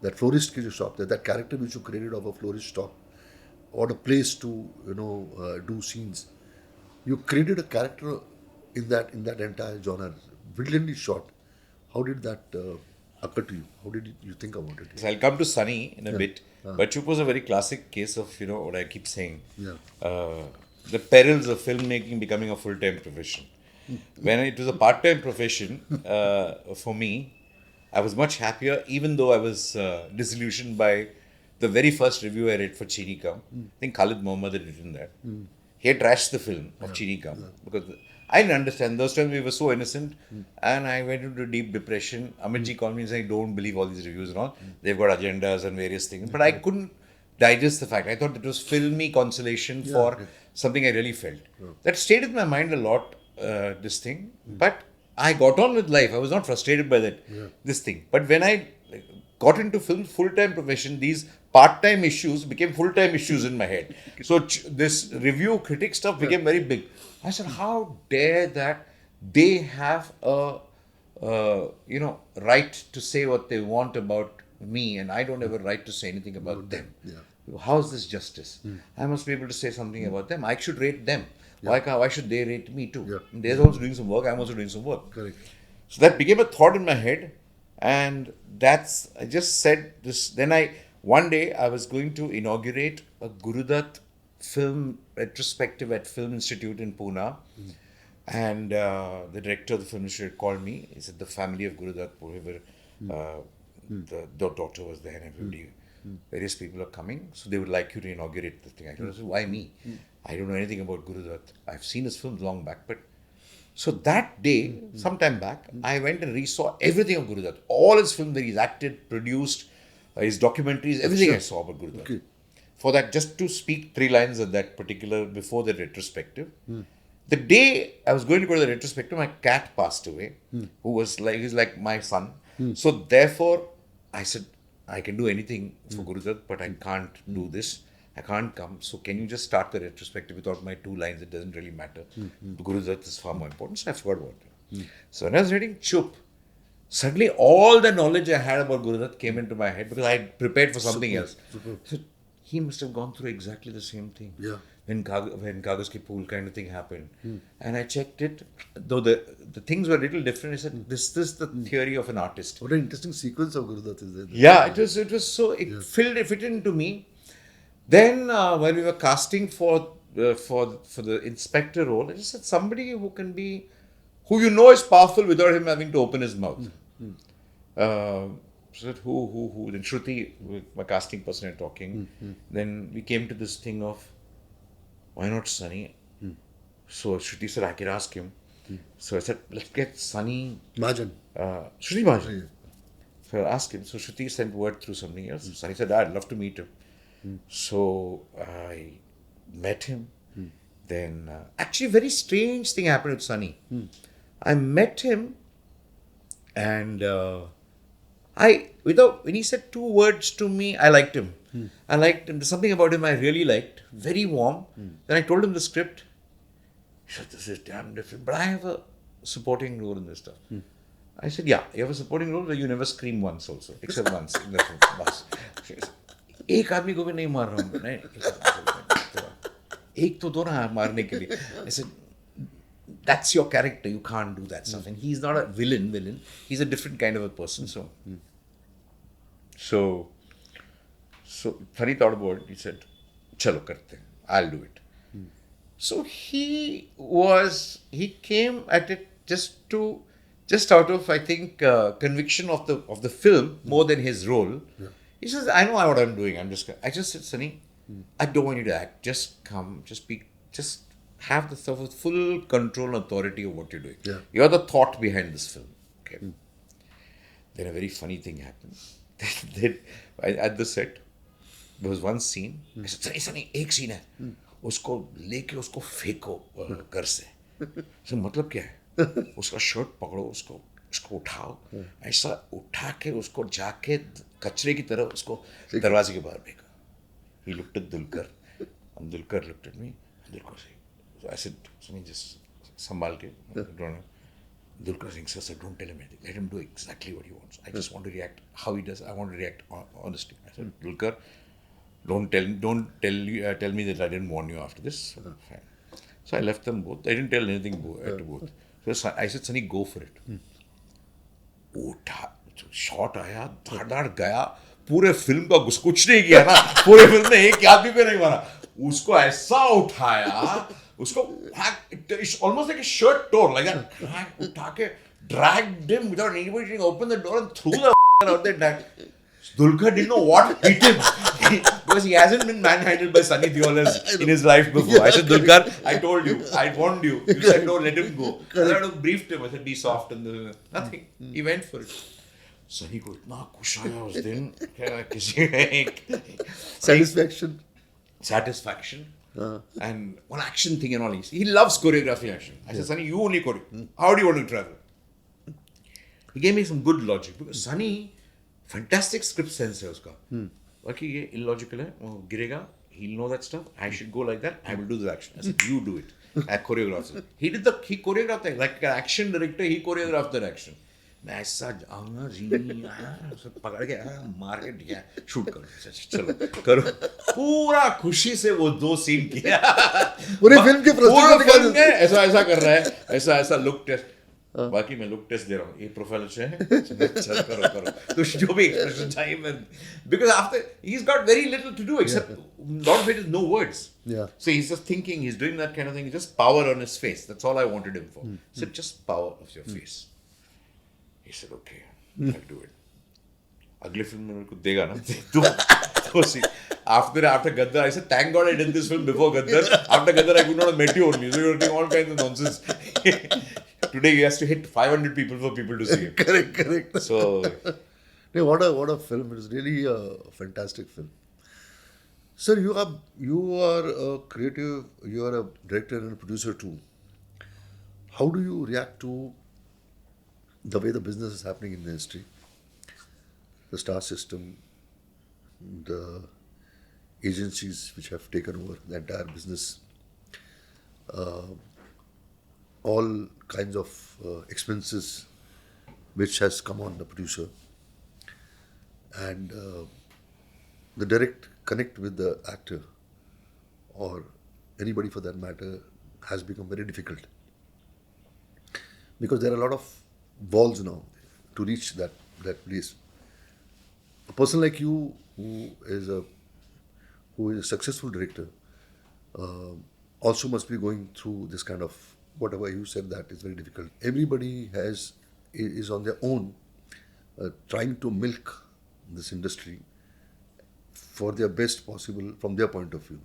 that florist की जो shot थे, that character which you created of a florist shop, or a place to do scenes. You created a character in that entire genre, brilliantly shot. How did that occur to you? How did you think about it? So I'll come to Sunny in a bit, but Chup was a very classic case of what I keep saying, the perils of filmmaking becoming a full-time profession. When it was a part-time profession for me, I was much happier, even though I was disillusioned by the very first review I read for Cheeni Kum. I think Khalid Mohammed had written that. He had trashed the film of Cheeni Kum because I didn't understand. Those times we were so innocent, and I went into deep depression. Amitji called me and said, "Don't believe all these reviews and all. They've got agendas and various things." But I couldn't digest the fact. I thought it was filmy consolation for something I really felt. That stayed with my mind a lot, this thing. But I got on with life. I was not frustrated by that, this thing. But when I got into film full-time profession, these part-time issues became full-time issues in my head. So this review critic stuff became very big. I said, how dare that they have a right to say what they want about me, and I don't have a right to say anything about them. Yeah. How is this justice? I must be able to say something about them. I should rate them. Why should they rate me too? Yeah. They're also doing some work. I'm also doing some work. Correct. So that became a thought in my head, and I just said this. Then one day I was going to inaugurate a Gurudutt film retrospective at Film Institute in Pune, and the director of the Film Institute called me. He said the family of Gurudutt, the daughter was there, and everybody, various people are coming, so they would like you to inaugurate the thing. I said, why me? I don't know anything about Gurudutt. I've seen his films long back, but so that day, sometime back, I went and resaw everything of Gurudutt. All his films that he's acted, produced, his documentaries, everything I saw about Gurudutt. Okay. For that, just to speak 3 lines of that particular, before the retrospective. The day I was going to go to the retrospective, my cat passed away, he's like my son. So therefore, I said, I can do anything for Gurudutt, but I can't do this. I can't come. So can you just start the retrospective without my 2 lines? It doesn't really matter. Gurudutt is far more important. So I forgot about it. So when I was reading Chup, suddenly all the knowledge I had about Gurudutt came into my head because I had prepared for something else. So he must have gone through exactly the same thing. Yeah. When Kagas Ki Pool kind of thing happened. And I checked it, though the things were a little different. I said, this is the theory of an artist. What an interesting sequence of Gurudutt is there. Yeah, it was so, it fit into me. Then when we were casting for the inspector role, I just said somebody who is powerful without him having to open his mouth. So that who? Then Shruti, my casting person, and talking. Then we came to this thing of, why not Sunny? So Shruti said, I could ask him. So I said, let's get Sunny. Majan. Shruti Majan. So I asked him. So Shruti sent word through something else. Sunny said, I'd love to meet him. So I met him. Then actually, a very strange thing happened with Sunny. I met him, and when he said 2 words to me, I liked him. I liked him. There's something about him I really liked. Very warm. Then I told him the script. He said, this is damn different. But I have a supporting role in this stuff. I said, yeah, you have a supporting role where you never scream once also, except once in the film. Bas. एक आदमी को भी नहीं मार रहा हूँ नहीं एक तो दो ना मारने के लिए I said, that's your character, you can't do that stuff. And he's not a villain, he's a different kind of a person. So Funny thought about it, he said, chalo karte hain, I'll do it. So he came at it just out of, I think, conviction of the film more than his role. He says, I know what I'm doing. I just said, Sunny, I don't want you to act. Just come, just have the sort of full control and authority of what you're doing. Yeah. You're the thought behind this film. Okay. Then a very funny thing happened. Then at the set, there was one scene. I said, Sunny, एक scene है. उसको लेके उसको फेंको घर से. So मतलब क्या है? उसका शर्ट पकड़ो, उसको उठाओ, ऐसा उठा के उसको जाके कचरे की तरह उसको दरवाजे के बाहर फेंका. He looked at Dulquer, and Dulquer looked at me. Dulquer said, so I said, Sunny, just संभाल के, Dulquer Singh said, don't tell him anything. Let him do exactly what he wants. I just want to react how he does. I want to react honestly. I said, Dulquer, don't tell me that I didn't warn you after this. Fine. So I left them both. I didn't tell anything to both. So I said, Sunny, go for it. उठा, shot आया, धाड़ गया, पूरे film का कुछ नहीं किया ना, पूरे फिल्म में एक आदमी पे नहीं मारा, उसको ऐसा उठाया, उसको almost like a shirt tore, like that, उठा के dragged him without anybody open the door and threw the out there. Dulquer didn't know what hit him because he hasn't been manhandled by Sunny Deol in his life before. I said, Dulquer, I told you, I warned you. You said no, let him go. I briefed him. I said, be soft, and nothing. He went for it. Sunny को इतना खुश आया उस दिन क्या किसी satisfaction and one action thing and all. He loves choreography action. I said, Sunny, you only choreo. How do you want to travel? He gave me some good logic because Sunny, fantastic script sense है उसका. बाकी ये illogical है, वो गिरेगा, he'll know that stuff. I should go like that. I will do the action. I said, you do it. and choreographed it. He choreographed it like an action director. He choreographed that action. मैं ऐसा जाऊंगा जी सब पकड़ के मार के दिया shoot करो चलो करो पूरा खुशी से वो 2 सीन किया पूरी फिल्म के पूरा फिल्म में ऐसा कर रहा है ऐसा लुक टेस्ट बाकी मैं लुक टेस्ट दे रहा हूँ ये प्रोफाइल अच्छे है चल करो तो जो भी एक्सप्रेशन चाहिए मैं because after he's got very little to do except lot of it is no words so he's just thinking he's doing that kind of thing just power on his face that's all I wanted him for he said just power of your face he said okay I'll do it अगले film में मेरे को देगा ना तो see after Gaddar I said thank God I did this film before Gaddar after Gaddar I could not have met you only so you're doing all kinds of nonsense today he has to hit 500 people for people to see it correct so what a film it is really a fantastic film sir you are a creative you are a director and a producer too how do you react to the way the business is happening in the industry, the star system, the agencies which have taken over the entire business, all kinds of expenses which has come on the producer, and the direct connect with the actor or anybody for that matter has become very difficult because there are a lot of walls now to reach that place. A person like you who is a successful director also must be going through this kind of whatever you said that is very difficult. Everybody is on their own trying to milk this industry for their best possible from their point of view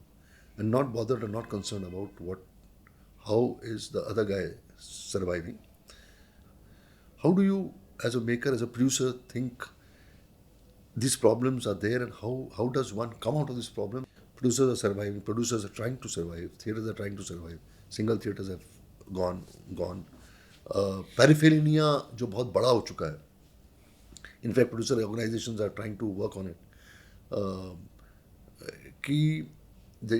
and not bothered or not concerned about how is the other guy surviving. How do you, as a maker, as a producer, think these problems are there and how does one come out of this problem? Producers are surviving, producers are trying to survive, theatres are trying to survive, single theatres have gone. Paraphernalia जो बहुत बड़ा हो चुका है. In fact, producer organizations are trying to work on it. कि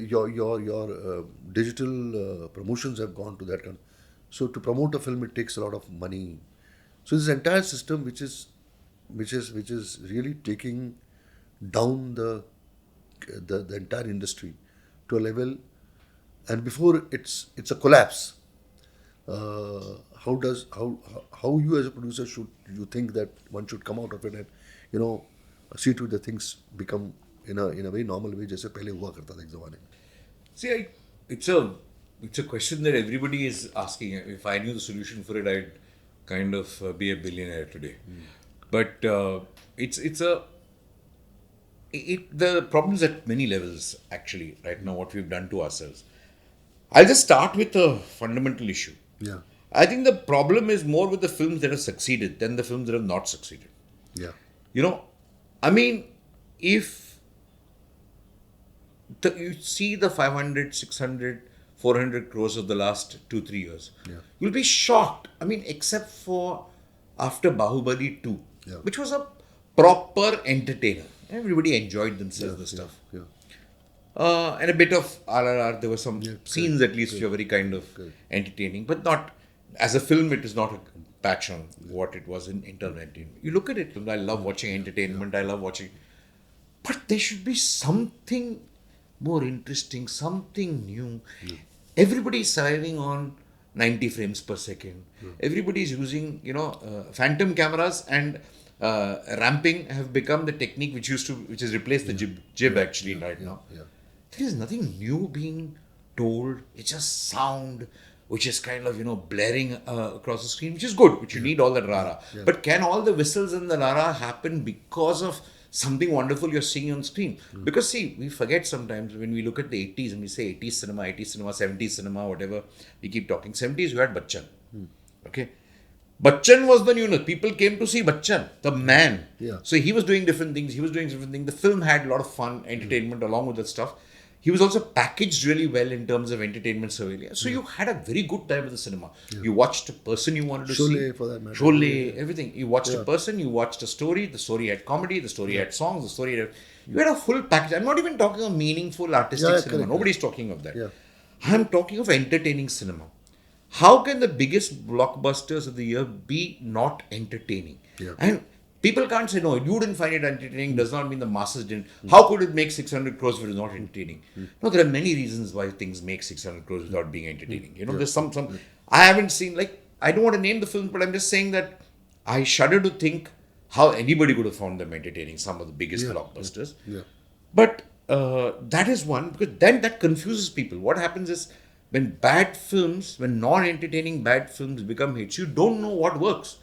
your digital promotions have gone to that kind. So to promote a film, it takes a lot of money. So this entire system, which is really taking down the entire industry to a level, and before it's a collapse. How you as a producer you think that one should come out of it and see to the things become in a very normal way जैसे पहले हुआ करता था एक ज़माने में. See, it's a question that everybody is asking. If I knew the solution for it, I'd kind of be a billionaire today. But the problem's at many levels actually right now. What we've done to ourselves. I'll just start with a fundamental issue. Yeah. I think the problem is more with the films that have succeeded than the films that have not succeeded. Yeah. I mean, if you see the 500, 600, 400 crores of the last 2-3 years, you'll be shocked. I mean, except for after Bahubali 2, which was a proper entertainer. Everybody enjoyed themselves, the stuff. And a bit of RRR, there were some scenes at least which were very kind of entertaining, but not, as a film, it is not a patch on what it was in terms of entertainment. You look at it, I love watching entertainment, I love watching, but there should be something more interesting, something new. Everybody is surviving on 90 frames per second. Everybody is using, phantom cameras and ramping have become the technique which has replaced the jib actually right now. There is nothing new being told. It's just sound which is kind of, blaring across the screen, which is good, which you need all that rara. But can all the whistles and the rara happen because of something wonderful you're seeing on screen? Because see, we forget sometimes when we look at the 80s and we say 80s cinema, 70s cinema, whatever, we keep talking. 70s, you had Bachchan. Okay? Bachchan was the newness. People came to see Bachchan, the man. So he was doing different things. The film had a lot of fun, entertainment along with that stuff. He was also packaged really well in terms of entertainment surveillance. So you had a very good time with the cinema. You watched a person you wanted to see. Sholay, for that matter. Sholay, everything. You watched a person, you watched a story. The story had comedy, the story had songs, You had a full package. I'm not even talking of meaningful artistic cinema. Nobody's talking of that. I'm talking of entertaining cinema. How can the biggest blockbusters of the year be not entertaining? Yeah. And people can't say, no, you didn't find it entertaining, does not mean the masses didn't. How could it make 600 crores if it is not entertaining? No, there are many reasons why things make 600 crores without being entertaining. You know, there's some, I haven't seen, like, I don't want to name the films, but I'm just saying that I shudder to think how anybody could have found them entertaining, some of the biggest blockbusters. Yeah. But that is one, because then that confuses people. What happens is, when bad films, when non-entertaining bad films become hits, you don't know what works.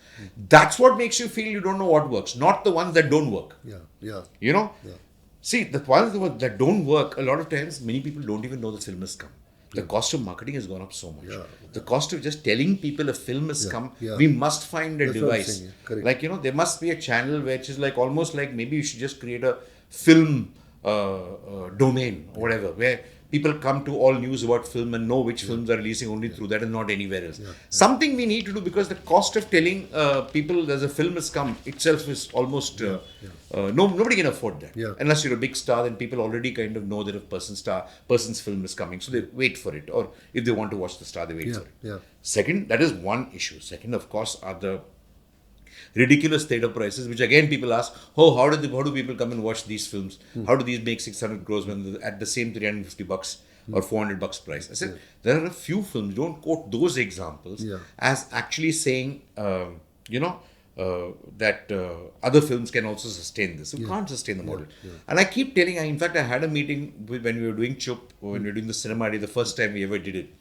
That's what makes you feel you don't know what works, not the ones that don't work. Yeah. Yeah. You know? Yeah. See, the ones that don't work, a lot of times, many people don't even know the film has come. The cost of marketing has gone up so much. Yeah. The cost of just telling people a film has come, Yeah. we must find a That's what I'm device. saying, yeah. Correct. Like, you know, there must be a channel which is like almost like maybe you should just create a film domain or whatever, where people come to all news about film and know which films are releasing only through that and not anywhere else. Something we need to do, because the cost of telling people there's a film has come itself is almost nobody can afford that. Yeah. Unless you're a big star, then people already kind of know that a person's film is coming, so they wait for it. Or if they want to watch the star, they wait for it. Yeah. Second, that is one issue. Second, of course, are the ridiculous theatre prices, which again people ask, how do people come and watch these films? How do these make 600 crores when at the same 350 bucks or 400 bucks price? I said, there are a few films, don't quote those examples as actually saying, that other films can also sustain this. You can't sustain the model. And I keep telling, in fact, I had a meeting when we were doing Chup, when we were doing the cinema day, the first time we ever did it,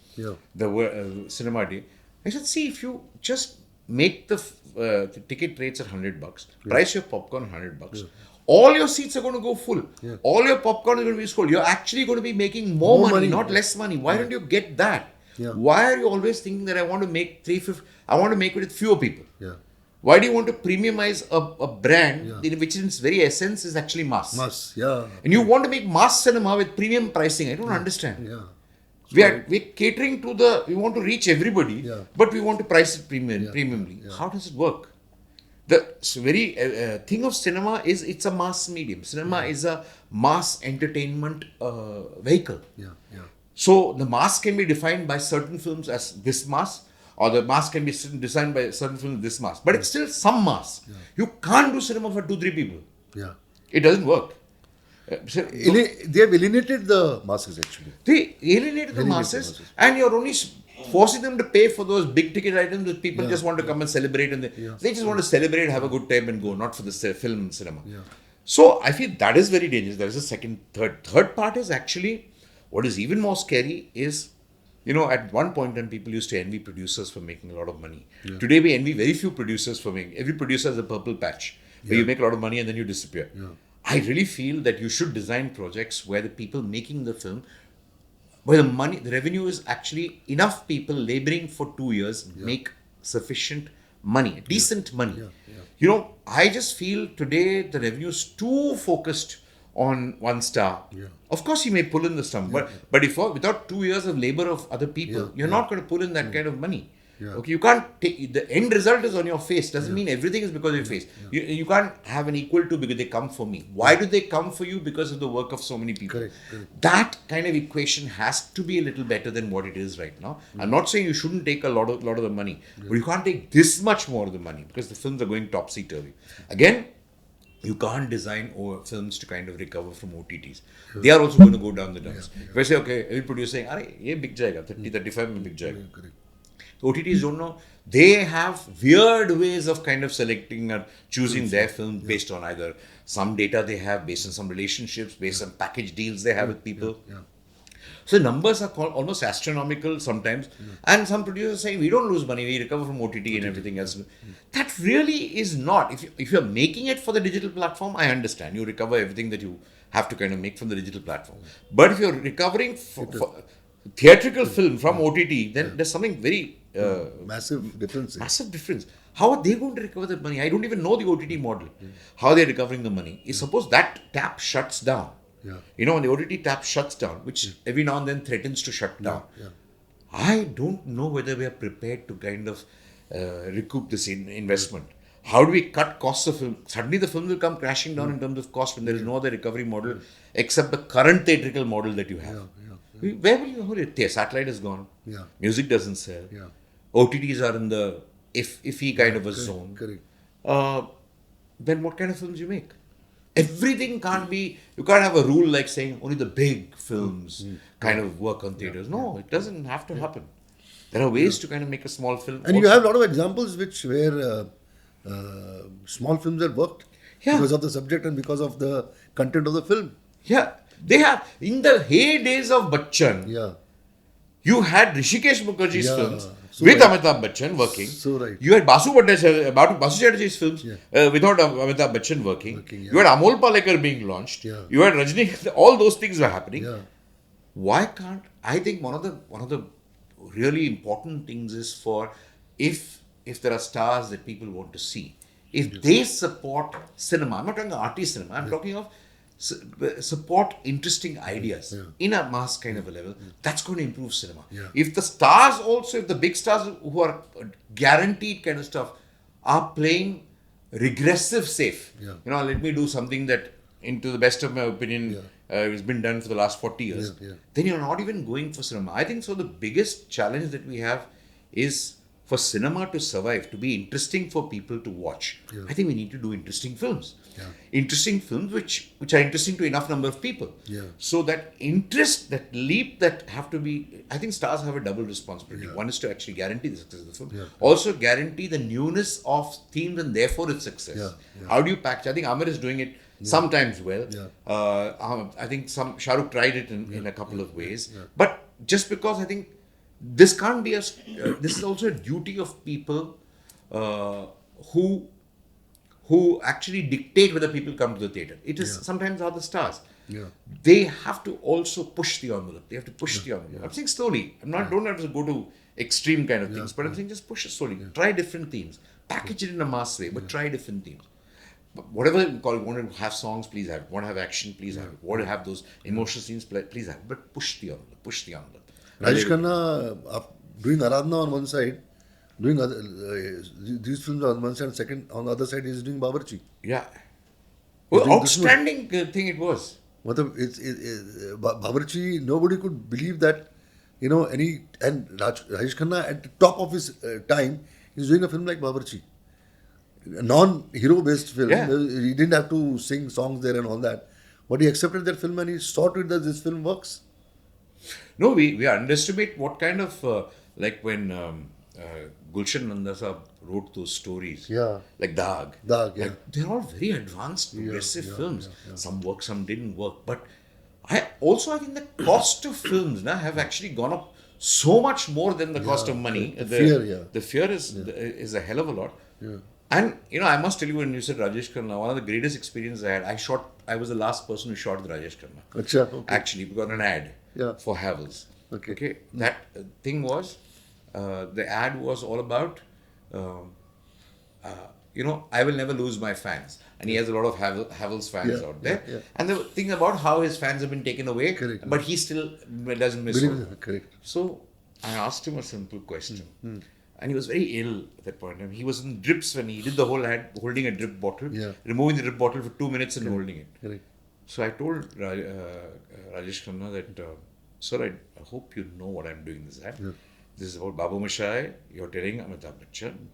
the cinema day. I said, see, if you just make the ticket rates at 100 bucks, price your popcorn 100 bucks. All your seats are going to go full. All your popcorn is going to be sold. You're actually going to be making more money, not less money. Why don't you get that? Why are you always thinking that I want to make 350? I want to make it with fewer people. Why do you want to premiumize a brand which in its very essence is actually mass? And you want to make mass cinema with premium pricing. I don't understand. We're catering to we want to reach everybody, but we want to price it premiumly. How does it work? The very thing of cinema is it's a mass medium. Cinema is a mass entertainment vehicle. So the mass can be defined by certain films as this mass, or the mass can be designed by certain films this mass. But it's still some mass. You can't do cinema for 2-3 people. It doesn't work. They have alienated the masses actually. They alienated the masses, and you're only forcing them to pay for those big ticket items that people just want to come and celebrate, and they just want to celebrate, have a good time and go, not for the film cinema. So I feel that is very dangerous. There is a third part is actually what is even more scary is, at one point when people used to envy producers for making a lot of money. Today we envy very few producers for making. Every producer has a purple patch where you make a lot of money and then you disappear. I really feel that you should design projects where the people making the film, where the revenue is actually enough people laboring for 2 years make sufficient money, decent money. I just feel today the revenue is too focused on one star. Of course, you may pull in the sum, but without 2 years of labor of other people, you're not going to pull in that kind of money. Okay, you can't take the end result is on your face. Doesn't mean everything is because of your face. You can't have an equal to because they come for me. Why do they come for you? Because of the work of so many people. Correct. That kind of equation has to be a little better than what it is right now. I'm not saying you shouldn't take a lot of the money, but you can't take this much more of the money because the films are going topsy-turvy. Again, you can't design films to kind of recover from OTTs. They are also going to go down the dumps. If I say, okay, every producer saying, "Arey, ye big jayega, 30-35 mein big jayega." OTTs don't know. They have weird ways of kind of selecting or choosing their film based on either some data they have, based on some relationships, based on package deals they have with people. So numbers are almost astronomical sometimes. And some producers say, we don't lose money, we recover from OTT and everything else. That really is not. If you're making it for the digital platform, I understand. You recover everything that you have to kind of make from the digital platform. But if you're recovering for theatrical film from OTT, then there's something very... massive difference. Massive difference. How are they going to recover that money? I don't even know the OTT model. How they're recovering the money. Suppose that tap shuts down. When the OTT tap shuts down, which every now and then threatens to shut down, I don't know whether we are prepared to kind of recoup this investment. How do we cut costs of film? Suddenly the film will come crashing down in terms of cost when there is no other recovery model except the current theatrical model that you have. Where will you hold it? Yeah, satellite is gone. Yeah. Music doesn't sell. Yeah. OTTs are in the iffy kind of a Correct, zone. correct. Then what kind of films you make? Everything can't be, you can't have a rule like saying only the big films kind of work on theaters. No, it doesn't have to happen. There are ways to kind of make a small film. And you also. have a lot of examples where small films have worked Yeah. because of the subject and because of the content of the film. Yeah, they have, in the heydays of Bachchan, Yeah. you had Rishikesh Mukherjee's Yeah, films so with right. Amitabh Bachchan working. So right. You had Basu Chatterjee's films without Amitabh Bachchan working. Yeah. You had Amol Palekar being launched. Yeah. You had Rajni. All those things were happening. Yeah. Why can't, I think one of the really important things is for if there are stars that people want to see, if they support cinema. I'm not talking arty cinema. I'm talking of support interesting ideas in a mass kind of a level. That's going to improve cinema. Yeah. If the stars also, if the big stars who are guaranteed kind of stuff are playing regressive safe, Yeah. let me do something that, into the best of my opinion, has been done for the last 40 years, then you're not even going for cinema. I think so the biggest challenge that we have is for cinema to survive, to be interesting for people to watch. I think we need to do interesting films. Interesting films which are interesting to enough number of people. So that interest, that leap that have to be, I think stars have a double responsibility. One is to actually guarantee the success of the film. Also guarantee the newness of themes and therefore its success. How do you package? I think Amir is doing it sometimes well. I think Shah Rukh tried it in a couple of ways. But just because I think this can't be this is also a duty of people who actually dictate whether people come to the theatre. It is sometimes are the stars. They have to also push the envelope. They have to push the envelope. I'm saying slowly. Don't have to go to extreme kind of things, but I'm saying just push it slowly. Try different themes. Package it in a mass way, but try different themes. Whatever you call it, want to have songs, please have it. Want to have action, please have it. Want to have those emotional scenes, please have it. But push the envelope. Push the envelope. Rajesh Khanna doing Aradhana on one side, doing these films on one side, and second on the other side he's doing Bawarchi. Yeah. He's Well, doing outstanding thing it was. Bawarchi, nobody could believe that, and Rajesh Khanna at the top of his time, he's doing a film like Bawarchi. A non-hero based film. Yeah. He didn't have to sing songs there and all that. But he accepted that film and he saw to it that this film works. No, we underestimate what kind of, like when Gulshan Nanda Sahab wrote those stories. Yeah. Like Daag. Daag, yeah. Like, they're all very advanced, progressive films. Some work, some didn't work. But I think the cost of films have actually gone up so much more than the cost of money. The fear is a hell of a lot. Yeah. And, I must tell you, when you said Rajesh Khanna, one of the greatest experiences I had, I was the last person who shot with Rajesh Khanna. Achha, okay. Actually, we got an ad for Havells. Okay. That thing was, the ad was all about, I will never lose my fans. And he has a lot of Havells fans out there. Yeah. And the thing about how his fans have been taken away, Correct. but he still doesn't miss out. Correct. So I asked him a simple question. And he was very ill at that point. I mean, he was in drips when he did the whole ad, holding a drip bottle, removing the drip bottle for 2 minutes and holding it. Correct. So I told Rajesh Khanna that, sir, I hope you know what I'm doing this ad. This is about Babu Mashai. You're telling Amitabh Bachchan,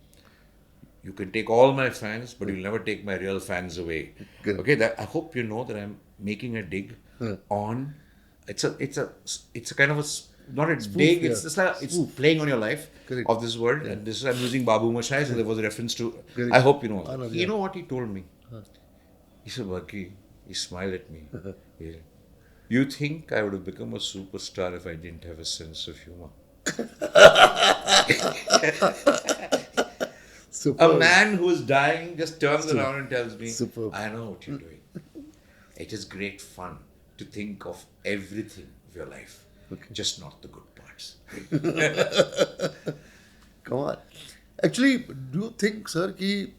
you can take all my fans, but you'll never take my real fans away. Correct. Okay, I hope you know that I'm making a dig on. It's a kind of a not a dig. It's just it's playing on your life of this world. And this is I'm using Babu Mashai, so there was a reference to. I hope you know. You know what he told me? He said, Balki, he smiled at me. He said, you think I would have become a superstar if I didn't have a sense of humor? A man who is dying just turns around and tells me, I know what you're doing. It is great fun to think of everything of your life, just not the good parts. Come on. Actually, do you think, sir, ki,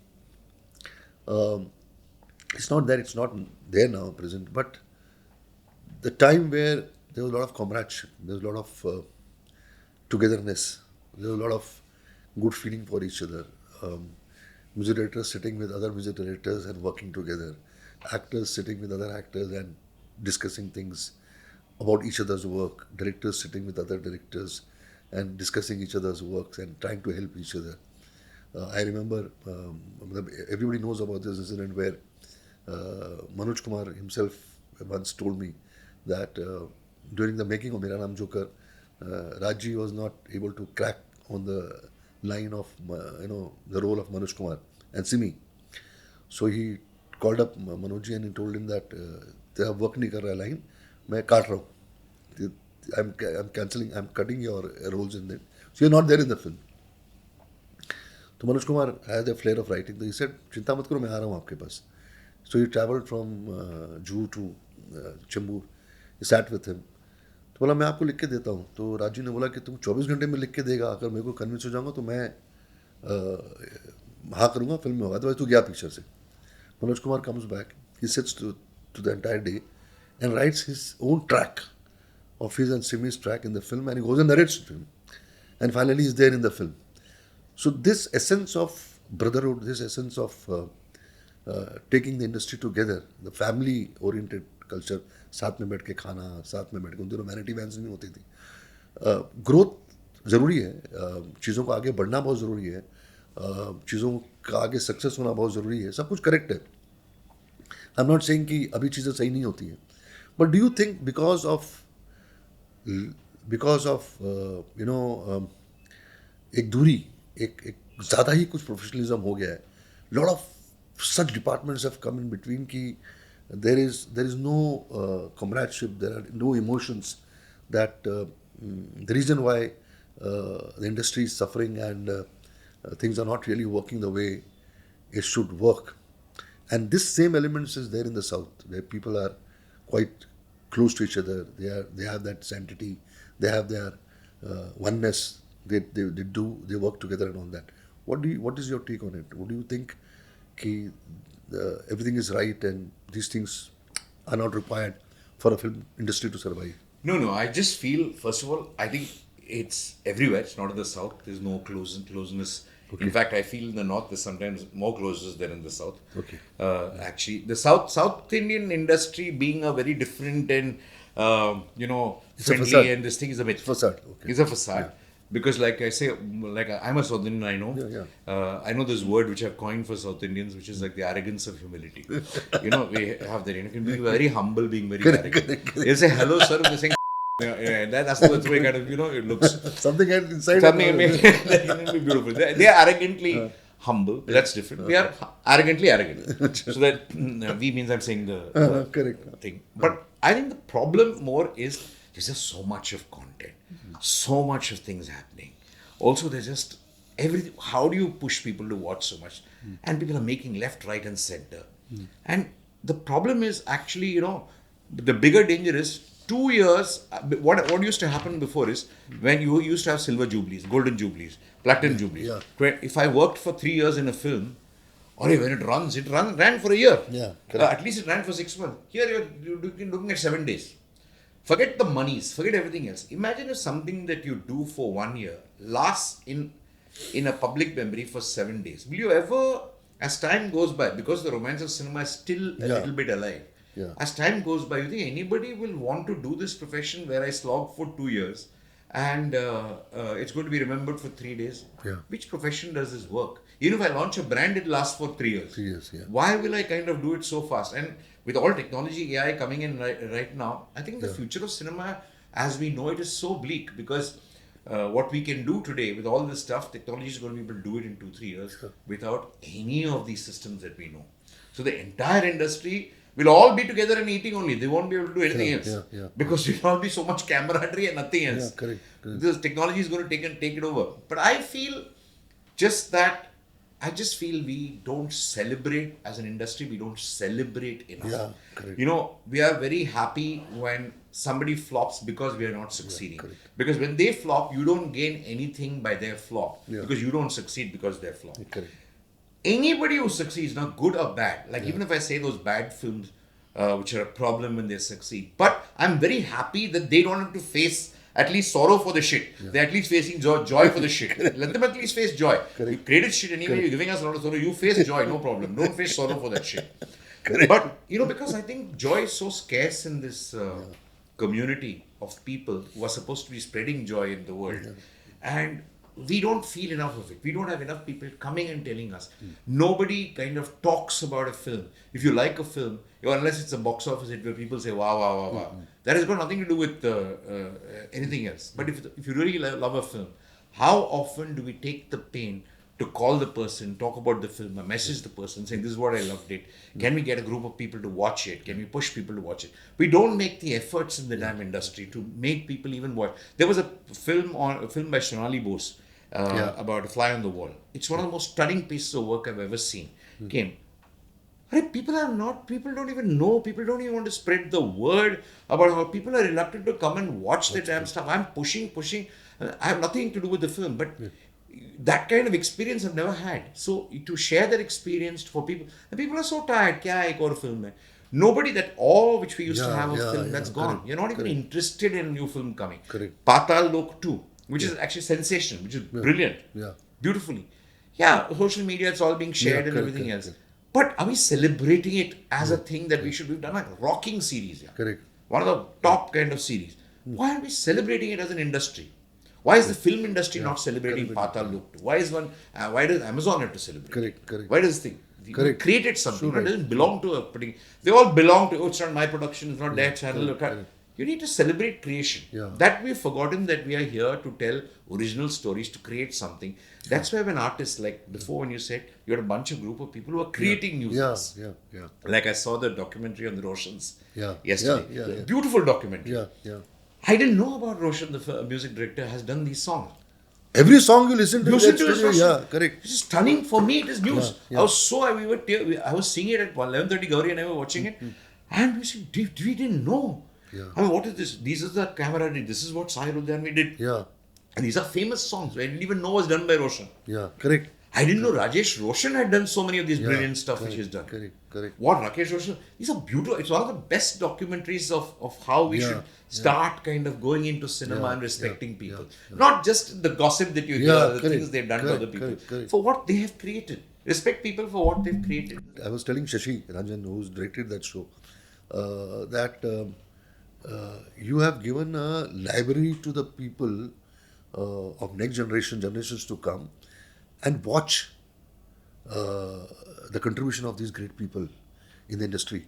it's not there now, present, but the time where there was a lot of comradeship, there was a lot of togetherness, there was a lot of good feeling for each other. Music directors sitting with other music directors and working together, actors sitting with other actors and discussing things about each other's work, directors sitting with other directors and discussing each other's works and trying to help each other. I remember, everybody knows about this incident where Manoj Kumar himself once told me that during the making of Mera Naam Joker, Raji was not able to crack on the line of, the role of Manoj Kumar and Simi. So he called up Manoj ji and he told him that तेरा work नहीं कर रहा line, मैं काट रहा हूँ. I'm cutting your roles in it. So you're not there in the film. So Manoj Kumar had a flair of writing. So he said, चिंता मत करो, मैं आ रहा हूँ आपके पास. So he travelled from Juhu to Chembur. He sat with him. तो बोला मैं आपको लिख के देता हूँ. तो राजू ने बोला कि तुम 24 घंटे में लिख के देगा, अगर मेरे को कन्विंस हो जाऊँगा तो मैं हाँ करूँगा, फिल्म में होगा. अदरवाइज तू गया पिक्चर से. Manoj Kumar comes back. He sits to the entire day and writes his own track of his and Simi's track in the film, and he goes and narrates the film. And finally he's there in the film. So this essence of brotherhood, this essence of taking the industry together, the family-oriented culture, साथ में बैठ के खाना, साथ में बैठ के, उन दिनों वैनिटी वैन्स नहीं होती थी. ग्रोथ ज़रूरी है, चीज़ों को आगे बढ़ना बहुत ज़रूरी है, चीज़ों का आगे सक्सेस होना बहुत ज़रूरी है, सब कुछ करेक्ट है. आई एम नॉट सेइंग कि अभी चीज़ें सही नहीं होती हैं, but do you think because of एक दूरी, एक ज़्यादा ही कुछ प्रोफेशनलिज्म हो गया है, lot of such departments have come in between ki there is no comradeship, there are no emotions, that the reason why the industry is suffering and things are not really working the way it should work. And this same elements is there in the South, where people are quite close to each other, they have that sanctity, they have their oneness, they work together and all that. What is your take on it? What do you think कि everything is right and these things are not required for a film industry to survive? No, I just feel, first of all, I think it's everywhere. It's not in the South. There's no closeness. Okay. In fact, I feel in the North there's sometimes more closeness than in the South. Okay. Actually, the South Indian industry being a very different and, friendly, and this thing is a bit... Facade. Okay. It's a facade. Yeah. Because like I say, like I'm a South Indian, I know. Yeah. I know this word which I've coined for South Indians, which is like the arrogance of humility. We have that. You can be very humble, being very arrogant. You'll say hello, sir, and they're saying that's the way kind of, it looks. Something inside. Something be beautiful. They are arrogantly humble. That's different. We are arrogantly arrogant. So that we means I'm saying the correct thing. But I think the problem more is there's just so much of content. So much of things happening. Also, there's just everything. How do you push people to watch so much? And people are making left, right, and center. And the problem is actually, the bigger danger is 2 years. What used to happen before is when you used to have silver jubilees, golden jubilees, platinum jubilees. Yeah. If I worked for 3 years in a film, or when it ran for a year. Yeah. At least it ran for 6 months. Here you're looking at 7 days. Forget the monies, forget everything else. Imagine if something that you do for 1 year lasts in a public memory for 7 days. Will you ever, as time goes by, because the romance of cinema is still a little bit alive, as time goes by, you think anybody will want to do this profession where I slog for 2 years and it's going to be remembered for 3 days? Yeah. Which profession does this work? Even if I launch a brand, it lasts for 3 years. 3 years, yeah. Why will I kind of do it so fast? And with all technology, AI coming in right now, I think the future of cinema as we know it is so bleak, because what we can do today with all this stuff, technology is going to be able to do it in 2-3 years without any of these systems that we know. So the entire industry will all be together and eating only. They won't be able to do anything else. Because there will all be so much camaraderie and nothing else. Yeah, correct. This technology is going to take it over. But I feel we don't celebrate as an industry, we don't celebrate enough. Yeah, correct. We are very happy when somebody flops because we are not succeeding. Correct. Because when they flop, you don't gain anything by their flop. Yeah. Because you don't succeed because they're flop. Correct. Anybody who succeeds, not good or bad, like even if I say those bad films, which are a problem when they succeed, but I'm very happy that they don't have to face at least sorrow for the shit. They're at least facing joy for the shit. Let them at least face joy. You created shit anyway, you're giving us a lot of sorrow, you face joy, no problem. Don't face sorrow for that shit. But, because I think joy is so scarce in this community of people who are supposed to be spreading joy in the world. And we don't feel enough of it. We don't have enough people coming and telling us. Nobody kind of talks about a film. If you like a film, unless it's a box office hit where people say, wow, wow, wow, wow. That has got nothing to do with anything else. But if you really love a film, how often do we take the pain to call the person, talk about the film, message the person saying, this is what I loved it. Can we get a group of people to watch it? Can we push people to watch it? We don't make the efforts in the damn industry to make people even watch. There was a film by Sonali Bose about A Fly on the Wall. It's one of the most stunning pieces of work I've ever seen. Came. People don't even know, people don't even want to spread the word about how people are reluctant to come and watch the damn stuff. I'm pushing. I have nothing to do with the film, but that kind of experience I've never had. So to share that experience for people, and people are so tired, kya ek aur film hai? Nobody, that awe which we used to have of film, that's gone. Correct. You're not even interested in a new film coming. Correct. Patal Lok 2, which is actually sensational, which is brilliant, beautifully. Yeah, social media, it's all being shared and everything else. But are we celebrating it as a thing that we should? We've done a rocking series. Correct. One of the top kind of series. Why are we celebrating it as an industry? Why is the film industry not celebrating Patal Lok 2? Why does Amazon have to celebrate? Correct. Why does the thing? We created something. Sure, It doesn't belong to a particular. They all belong to. Oh, it's not my production. It's not their channel. You need to celebrate creation. That we've forgotten that we are here to tell original stories, to create something. That's why when artists, like before when you said you had a bunch of group of people who are creating new things. Like I saw the documentary on the Roshans yesterday. Beautiful documentary. I didn't know about Roshan, the music director, has done these songs. Every song you listen to, is Roshan. Correct. It's stunning. For me, it is news. Yeah. I was so, I was seeing it at 11:30, Gauri and I were watching it. And we said, we didn't know. I mean, what is this? These are the Camaraderie. This is what Sahir Udyan did. And these are famous songs. I didn't even know was done by Roshan. Correct. I didn't know Rajesh Roshan had done so many of these brilliant stuff which he's done. Correct. What Rakesh Roshan, these are beautiful. It's one of the best documentaries of how we should start kind of going into cinema and respecting people. Not just the gossip that you hear, the things they've done to other people. For what they have created. Respect people for what they've created. I was telling Shashi Ranjan, who's directed that show, that you have given a library to the people of next generations to come and watch the contribution of these great people in the industry.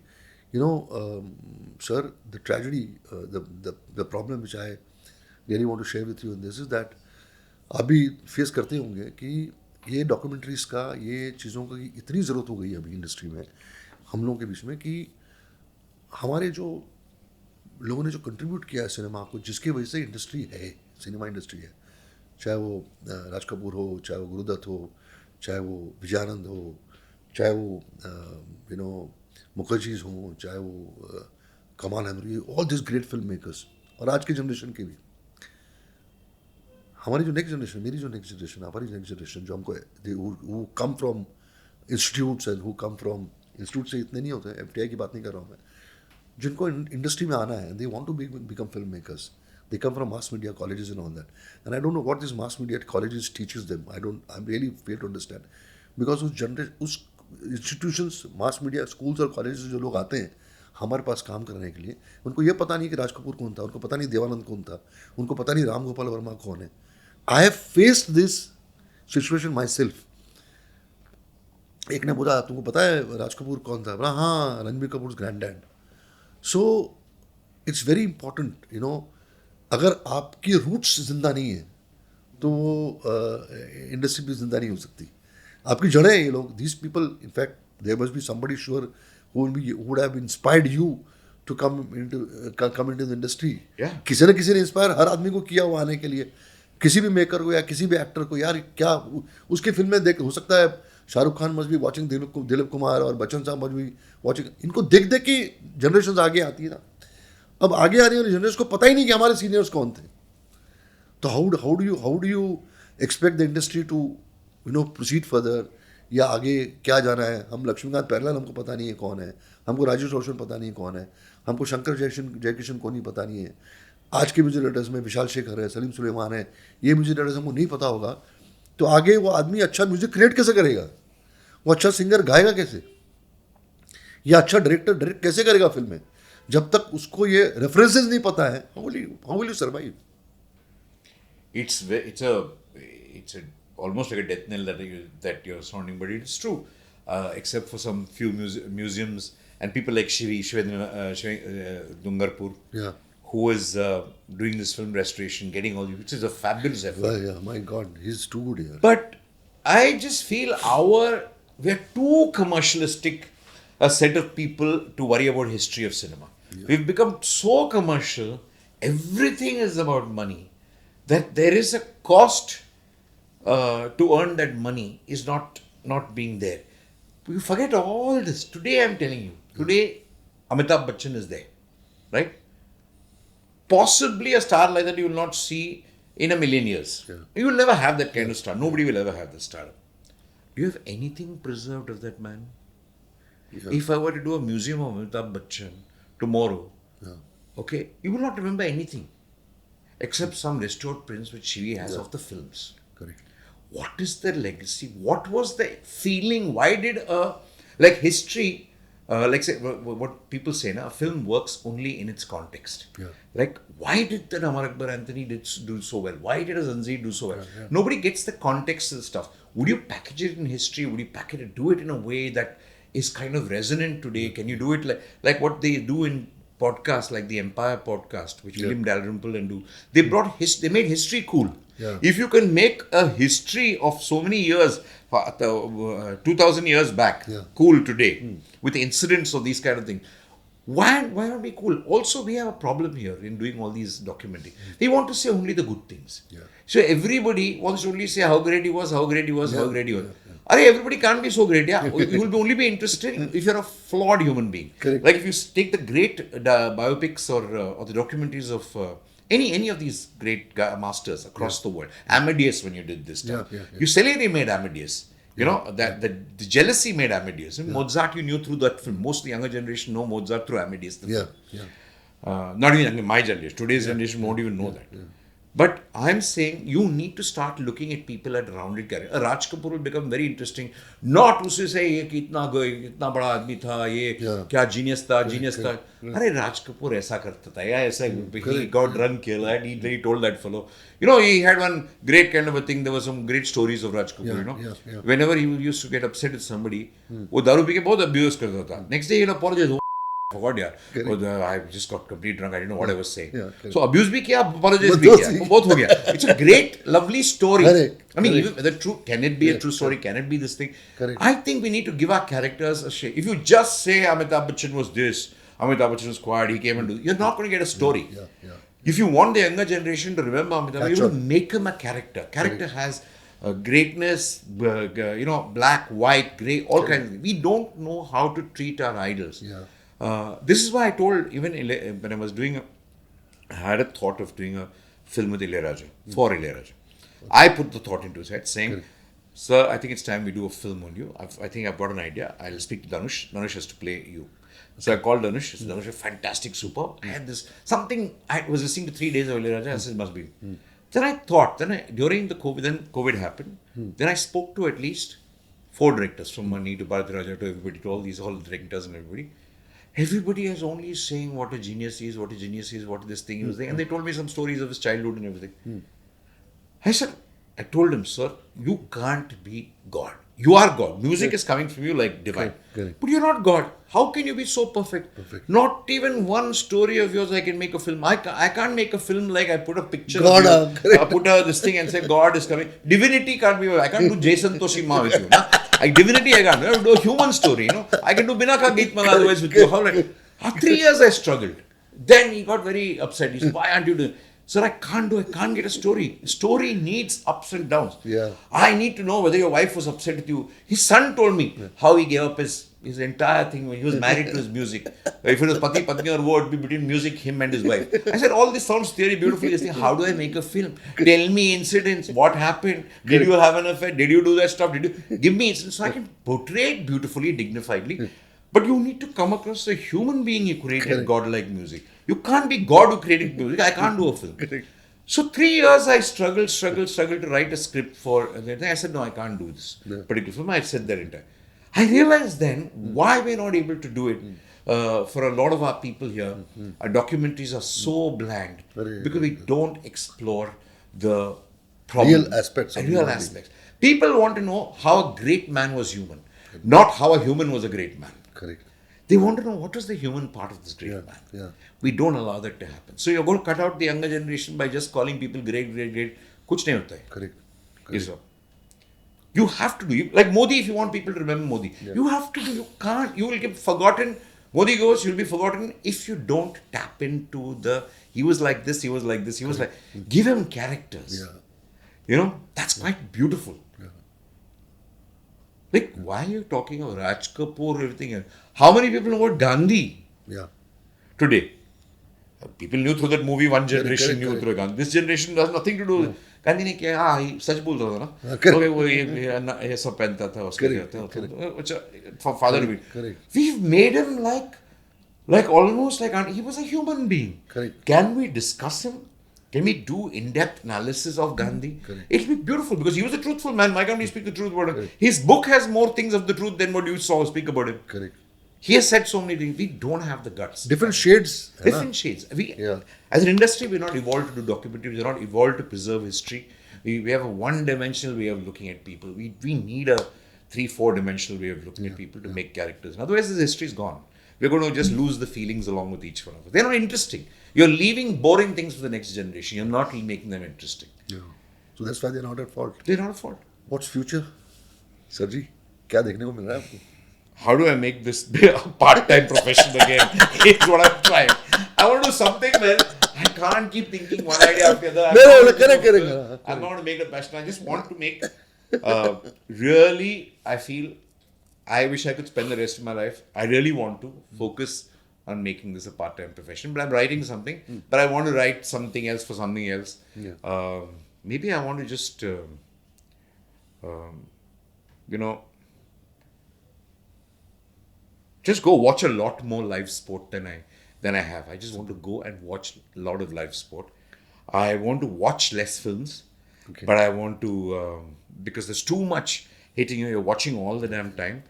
You know, sir, the tragedy, the problem which I really want to share with you in this is that आप भी face करते होंगे कि ये documentaries का, ये चीज़ों की इतनी ज़रूरत हो गई है अभी इंडस्ट्री में, हम लोगों के बीच में, कि हमारे जो लोगों ने जो कंट्रीब्यूट किया है सिनेमा को, जिसकी वजह से इंडस्ट्री है, सिनेमा इंडस्ट्री है, चाहे वो राज कपूर हो, चाहे वो गुरुदत्त हो, चाहे वो विजयानंद हो, चाहे वो मुखर्जीज हों, चाहे वो Kamal Ahmed, all this great film makers, और आज की जनरेशन के भी, हमारी जो नेक्स्ट जनरेशन, मेरी जो नेक्स्ट जनरेशन, हमारी नेक्स्ट जनरेशन जो हमको who come from institutes and who come from institute से इतने नहीं होते हैं, FTI की बात नहीं कर रहा हूँ मैं, जिनको इंडस्ट्री में आना है, they want to become film makers, they come from mass media colleges and all that, and I don't know what this mass media colleges teaches them. I really fail to understand, because उस institutions, mass media schools और colleges जो लोग आते हैं हमारे पास काम करने के लिए, उनको ये पता नहीं कि राज कपूर कौन था, उनको पता नहीं देवानंद कौन था, उनको पता नहीं राम गोपाल वर्मा कौन है. I have faced this situation myself. एक ने बोला तुमको पता है राज कपूर कौन था, बोला हाँ, Ranbir Kapoor grand-dad. So it's very important, you know, अगर आपकी रूट्स जिंदा नहीं है तो इंडस्ट्री भी जिंदा नहीं हो सकती. आपकी जड़ें हैं ये लोग, these people, in fact there must be somebody sure who would have inspired you to come into the industry. किसी न किसी ने इंस्पायर हर आदमी को किया वो आने के लिए, किसी भी मेकर को या किसी भी एक्टर को. यार क्या उसकी फिल्में देख, हो सकता है शाहरुख खान मस्ट भी वॉचिंग दिलीप कुमार और बच्चन साहब मस्ट भी वॉचिंग, इनको देख देख के जनरेशन आगे आती है ना. अब आगे आने वाली जनरेशन को पता ही नहीं कि हमारे सीनियर्स कौन थे. तो how do you expect the industry to proceed further, या आगे क्या जाना है. हम लक्ष्मीकांत प्यारेलाल हमको पता नहीं है कौन है, हमको राजेश रोशन पता नहीं है कौन है, हमको शंकर जयकिशन को नहीं पता नहीं है. आज के म्यूजिक डायरेक्टर्स में विशाल शेखर है, सलीम सुलेमान है, ये म्यूजिक डायरेक्टर्स हमको नहीं पता होगा, तो आगे वो आदमी अच्छा म्यूजिक क्रिएट कैसे करेगा, वो अच्छा सिंगर गाएगा कैसे, या अच्छा डायरेक्टर डायरेक्ट कैसे करेगा फिल्में. जब तक उसको ये रेफरेंसेस नहीं पता है, how will you survive? It's a almost like a death knell that you're sounding, but it's true. Except for some few museums and people like Shivi Dungarpur, Yeah. who is doing this film restoration, getting all, which is a fabulous effort. Well, yeah, my God, he's too good here. But I just feel we're too commercialistic a set of people to worry about history of cinema. We've become so commercial, everything is about money, that there is a cost to earn that money is not being there. You forget all this. Today I'm telling you, today Amitabh Bachchan is there, right? Possibly a star like that you will not see in a million years. Yeah. You will never have that kind of star. Nobody will ever have that star. Do you have anything preserved of that man? Yeah. If I were to do a museum of Amitabh Bachchan tomorrow, Yeah. okay, you will not remember anything except some restored prints which Shivi has of the films. Correct. What is the legacy? What was the feeling? Why did history, like say what people say, a film works only in its context. Yeah. Like, why did the Amar Akbar Anthony do so well? Why did a Zanjeer do so well? Yeah. Nobody gets the context of the stuff. Would you package it in history? Would you do it in a way that is kind of resonant today? Can you do it like what they do in podcasts like the Empire podcast, which William Dalrymple and do? They they made history cool. Yeah. If you can make a history of so many years, 2000 years back, cool today, with incidents of these kind of things, why not be cool? Also, we have a problem here in doing all these documenting. We want to say only the good things. Yeah. So everybody wants to only say how great he was, how great he was, how great he was. Everybody can't be so great. Yeah, you will only be interested if you're a flawed human being. Correct. Like if you take the great biopics or the documentaries of any of these great masters across the world. Amadeus, when you did this stuff, you Salieri made Amadeus. You know that the jealousy made Amadeus. Mozart, you knew through that film. Most of the younger generation know Mozart through Amadeus. The film. Not even my generation. Today's generation won't even know that. But I'm saying you need to start looking at people at rounded character. Raj Kapoor will become very interesting. Not usse say ye kitna bada aadmi tha, ye kya genius tha. Arey Raj Kapoor aisa karta tha. Yeah, aisa he got drunk killed. He told that fellow. You know, he had one great kind of a thing. There were some great stories of Raj Kapoor. You know, whenever he used to get upset with somebody, वो दारू P के बहुत abuse करता था. Next day he'll apologize. I forgot, yeah. I just got complete drunk. I didn't know what I was saying. So abuse bhi kiya, apologize bhi kiya. Both ho gaya. It's a great, lovely story. Correct. I mean, even whether true, can it be a true story? Can it be this thing? Correct. I think we need to give our characters a shake. If you just say Amitabh Bachchan was this, Amitabh Bachchan was quiet, he came and do, you're not going to get a story. If you want the younger generation to remember Amitabh, you will make him a character. Character has greatness, black, white, grey, all kinds of things. We don't know how to treat our idols. This is why I told, even when I was I had a thought of doing a film with Ilayaraja, for Ilayaraja. I put the thought into his head saying, sir, I think it's time we do a film on you. I think I've got an idea. I'll speak to Dhanush. Dhanush has to play you. So I called Dhanush. I said, Dhanush, fantastic, super. I had this, I was listening to 3 days of Ilayaraja. I said, it must be. Then I thought, during the COVID, then COVID happened. Then I spoke to at least 4 directors, from Mani to Bharat Raja to everybody, to all the directors and everybody. Everybody is only saying what a genius he is, what this thing he was saying. And they told me some stories of his childhood and everything. I told him, sir, you can't be God. You are God. Music is coming from you like divine. Correct. But you're not God. How can you be so perfect? Not even one story of yours I can make a film. I can't make a film like I put a picture God, of you, I put this thing and say God is coming. Divinity can't be. I can't do Jason Toshima with you. Divinity I can't. I can do a human story. I can do Binaka Geet Mal otherwise with you. How 3 years I struggled. Then he got very upset. He said, why aren't you doing? Sir, I can't get a story. Story needs ups and downs. I need to know whether your wife was upset with you. His son told me how he gave up his entire thing when he was married to his music. If it was Pati, Patni or what, it would be between music, him and his wife. I said, all this sounds very beautifully. How do I make a film? Tell me incidents. What happened? Did you have an affair? Did you do that stuff? Give me incidents so I can portray it beautifully, dignifiedly. But you need to come across a human being who created God-like music. You can't be God who created music. I can't do a film. So 3 years I struggled to write a script for. I said, no, I can't do this particular film. I said that in time. I realized then why we're not able to do it. for a lot of our people here, our documentaries are so bland because we don't explore the problem. Real aspects of Real human aspects. People want to know how a great man was human, not how a human was a great man. Correct. They want to know what was the human part of this great man. Yeah. We don't allow that to happen. So you're going to cut out the younger generation by just calling people great. Kuch nahi hota hai. Correct. Is all. You have to do, like Modi, if you want people to remember Modi, you have to do, you can't, you will get forgotten. Modi goes, you'll be forgotten if you don't tap into he was like this, he was like this, he was like, give him characters. Yeah. You know, that's quite beautiful. Like, why are you talking of Raj Kapoor, everything else? How many people know about Gandhi Yeah. today? People knew through that movie, one generation correct, knew correct. through Gandhi. This generation has nothing to do. Gandhi ने किया हाँ ये सच बोल रहा था ना correct. Okay वो ये सब पहनता था उसके Correct, father भी correct. we've made him like almost like he was a human being. Correct. Can we discuss him? Can we do in-depth analysis of Gandhi? Correct. It'll be beautiful because he was a truthful man. Why can't we speak the truth about him? His book has more things of the truth than what you saw speak about him. Correct. He has said so many things. We don't have the guts. Different shades. है ना? Different shades. As an industry, we're not evolved to do documentaries. We're not evolved to preserve history. We have a one-dimensional way of looking at people. We need a 3-4 dimensional way of looking at people to make characters. Otherwise, this history is gone. We're going to just lose the feelings along with each one of us. They're not interesting. You're leaving boring things for the next generation. You're not making them interesting. Yeah. So that's why they're not at fault. They're not at fault. What's future? Sir जी, क्या देखने को मिल रहा है आपको? How do I make this be a part-time profession again? It's what I'm trying. I want to do something, man. I can't keep thinking one idea after the other. correct. I'm not going to make it a passion. I just want to make, really, I feel, I wish I could spend the rest of my life. I really want to focus on making this a part-time profession. But I'm writing something. But I want to write something else for something else. Yeah. Maybe I want to just, just go watch a lot more live sport than I have. I just want to go and watch a lot of live sport. I want to watch less films, but I want to, because there's too much hitting you. You're watching all the damn time.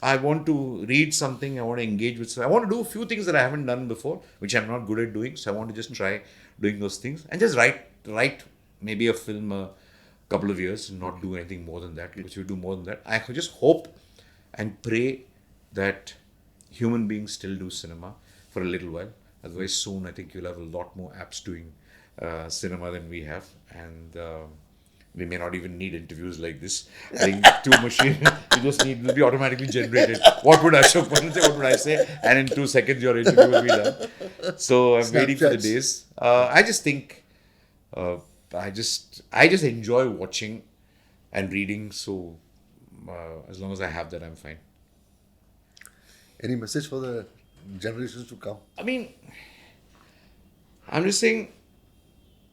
I want to read something. I want to engage with something. I want to do a few things that I haven't done before, which I'm not good at doing. So I want to just try doing those things and just write maybe a film a couple of years and not do anything more than that. Because if you do more than that, I just hope and pray that human beings still do cinema for a little while. Otherwise, soon I think you'll have a lot more apps doing cinema than we have, and we may not even need interviews like this. I think two machine, you just need will be automatically generated. What would Ashoke say? What would I say? And in 2 seconds, your interview will be done. So I'm waiting for the days. I just think, I just enjoy watching and reading. So as long as I have that, I'm fine. Any message for the generations to come? I mean, I'm just saying,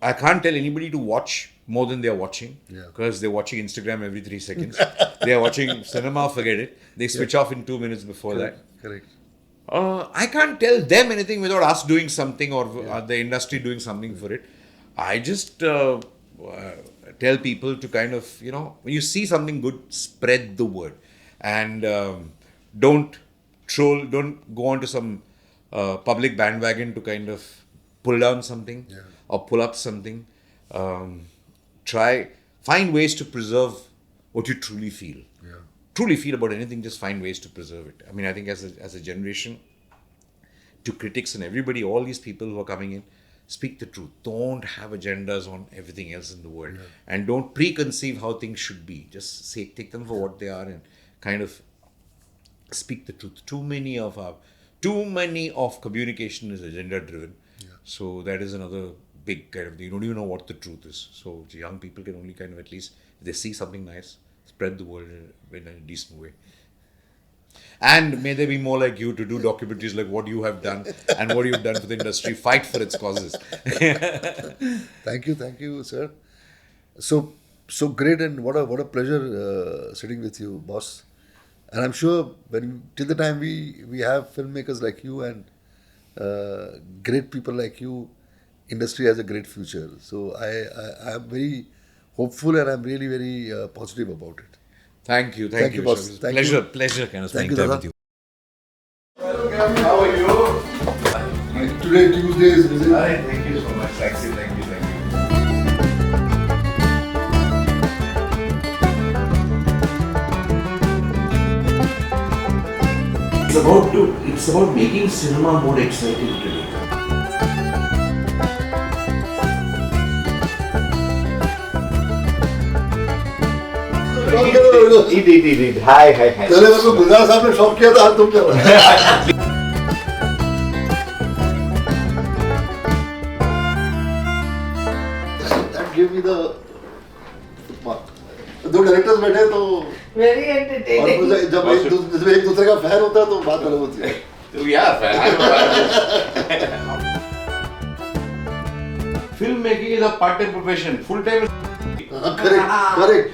I can't tell anybody to watch more than they're watching. Yeah. Because they're watching Instagram every 3 seconds. They're watching cinema, forget it. They switch off in 2 minutes before that. Correct. I can't tell them anything without us doing something or the industry doing something for it. I just tell people to kind of, when you see something good, spread the word. And don't go onto some public bandwagon to kind of pull down something or pull up something. Find ways to preserve what you truly feel. Truly feel about anything, just find ways to preserve it. I mean, I think as a generation, to critics and everybody, all these people who are coming in, speak the truth. Don't have agendas on everything else in the world. And don't preconceive how things should be. Just take them for what they are and kind of speak the truth. Too many of communication is agenda driven. So that is another big kind of, you don't even know what the truth is. So young people can only kind of, at least if they see something nice, spread the word in a decent way. And may there be more like you to do documentaries like what you have done and what you've done for the industry. Fight for its causes. Thank you, sir. So great, and what a pleasure sitting with you, boss. And I'm sure till the time we have filmmakers like you and great people like you, industry has a great future. So I am very hopeful and I'm really very positive about it. Thank you, Thank you, boss. Ashok. Thank you. Pleasure kind of Thank spending you, time Dada. with you. great Tuesdays. Thank you so much. Thank you. It's about making cinema more exciting today. He did. Hi. चले मेरे को गुलजार साहब ने shock किया था, आज तुम क्या रहे? That gave me the mark. दो डायरेक्टर्स बैठे तो Very entertaining. और जब एक दूसरे का फैन होता है तो बात अलग होती है. Filmmaking is a part-time profession. Full-time is... Correct.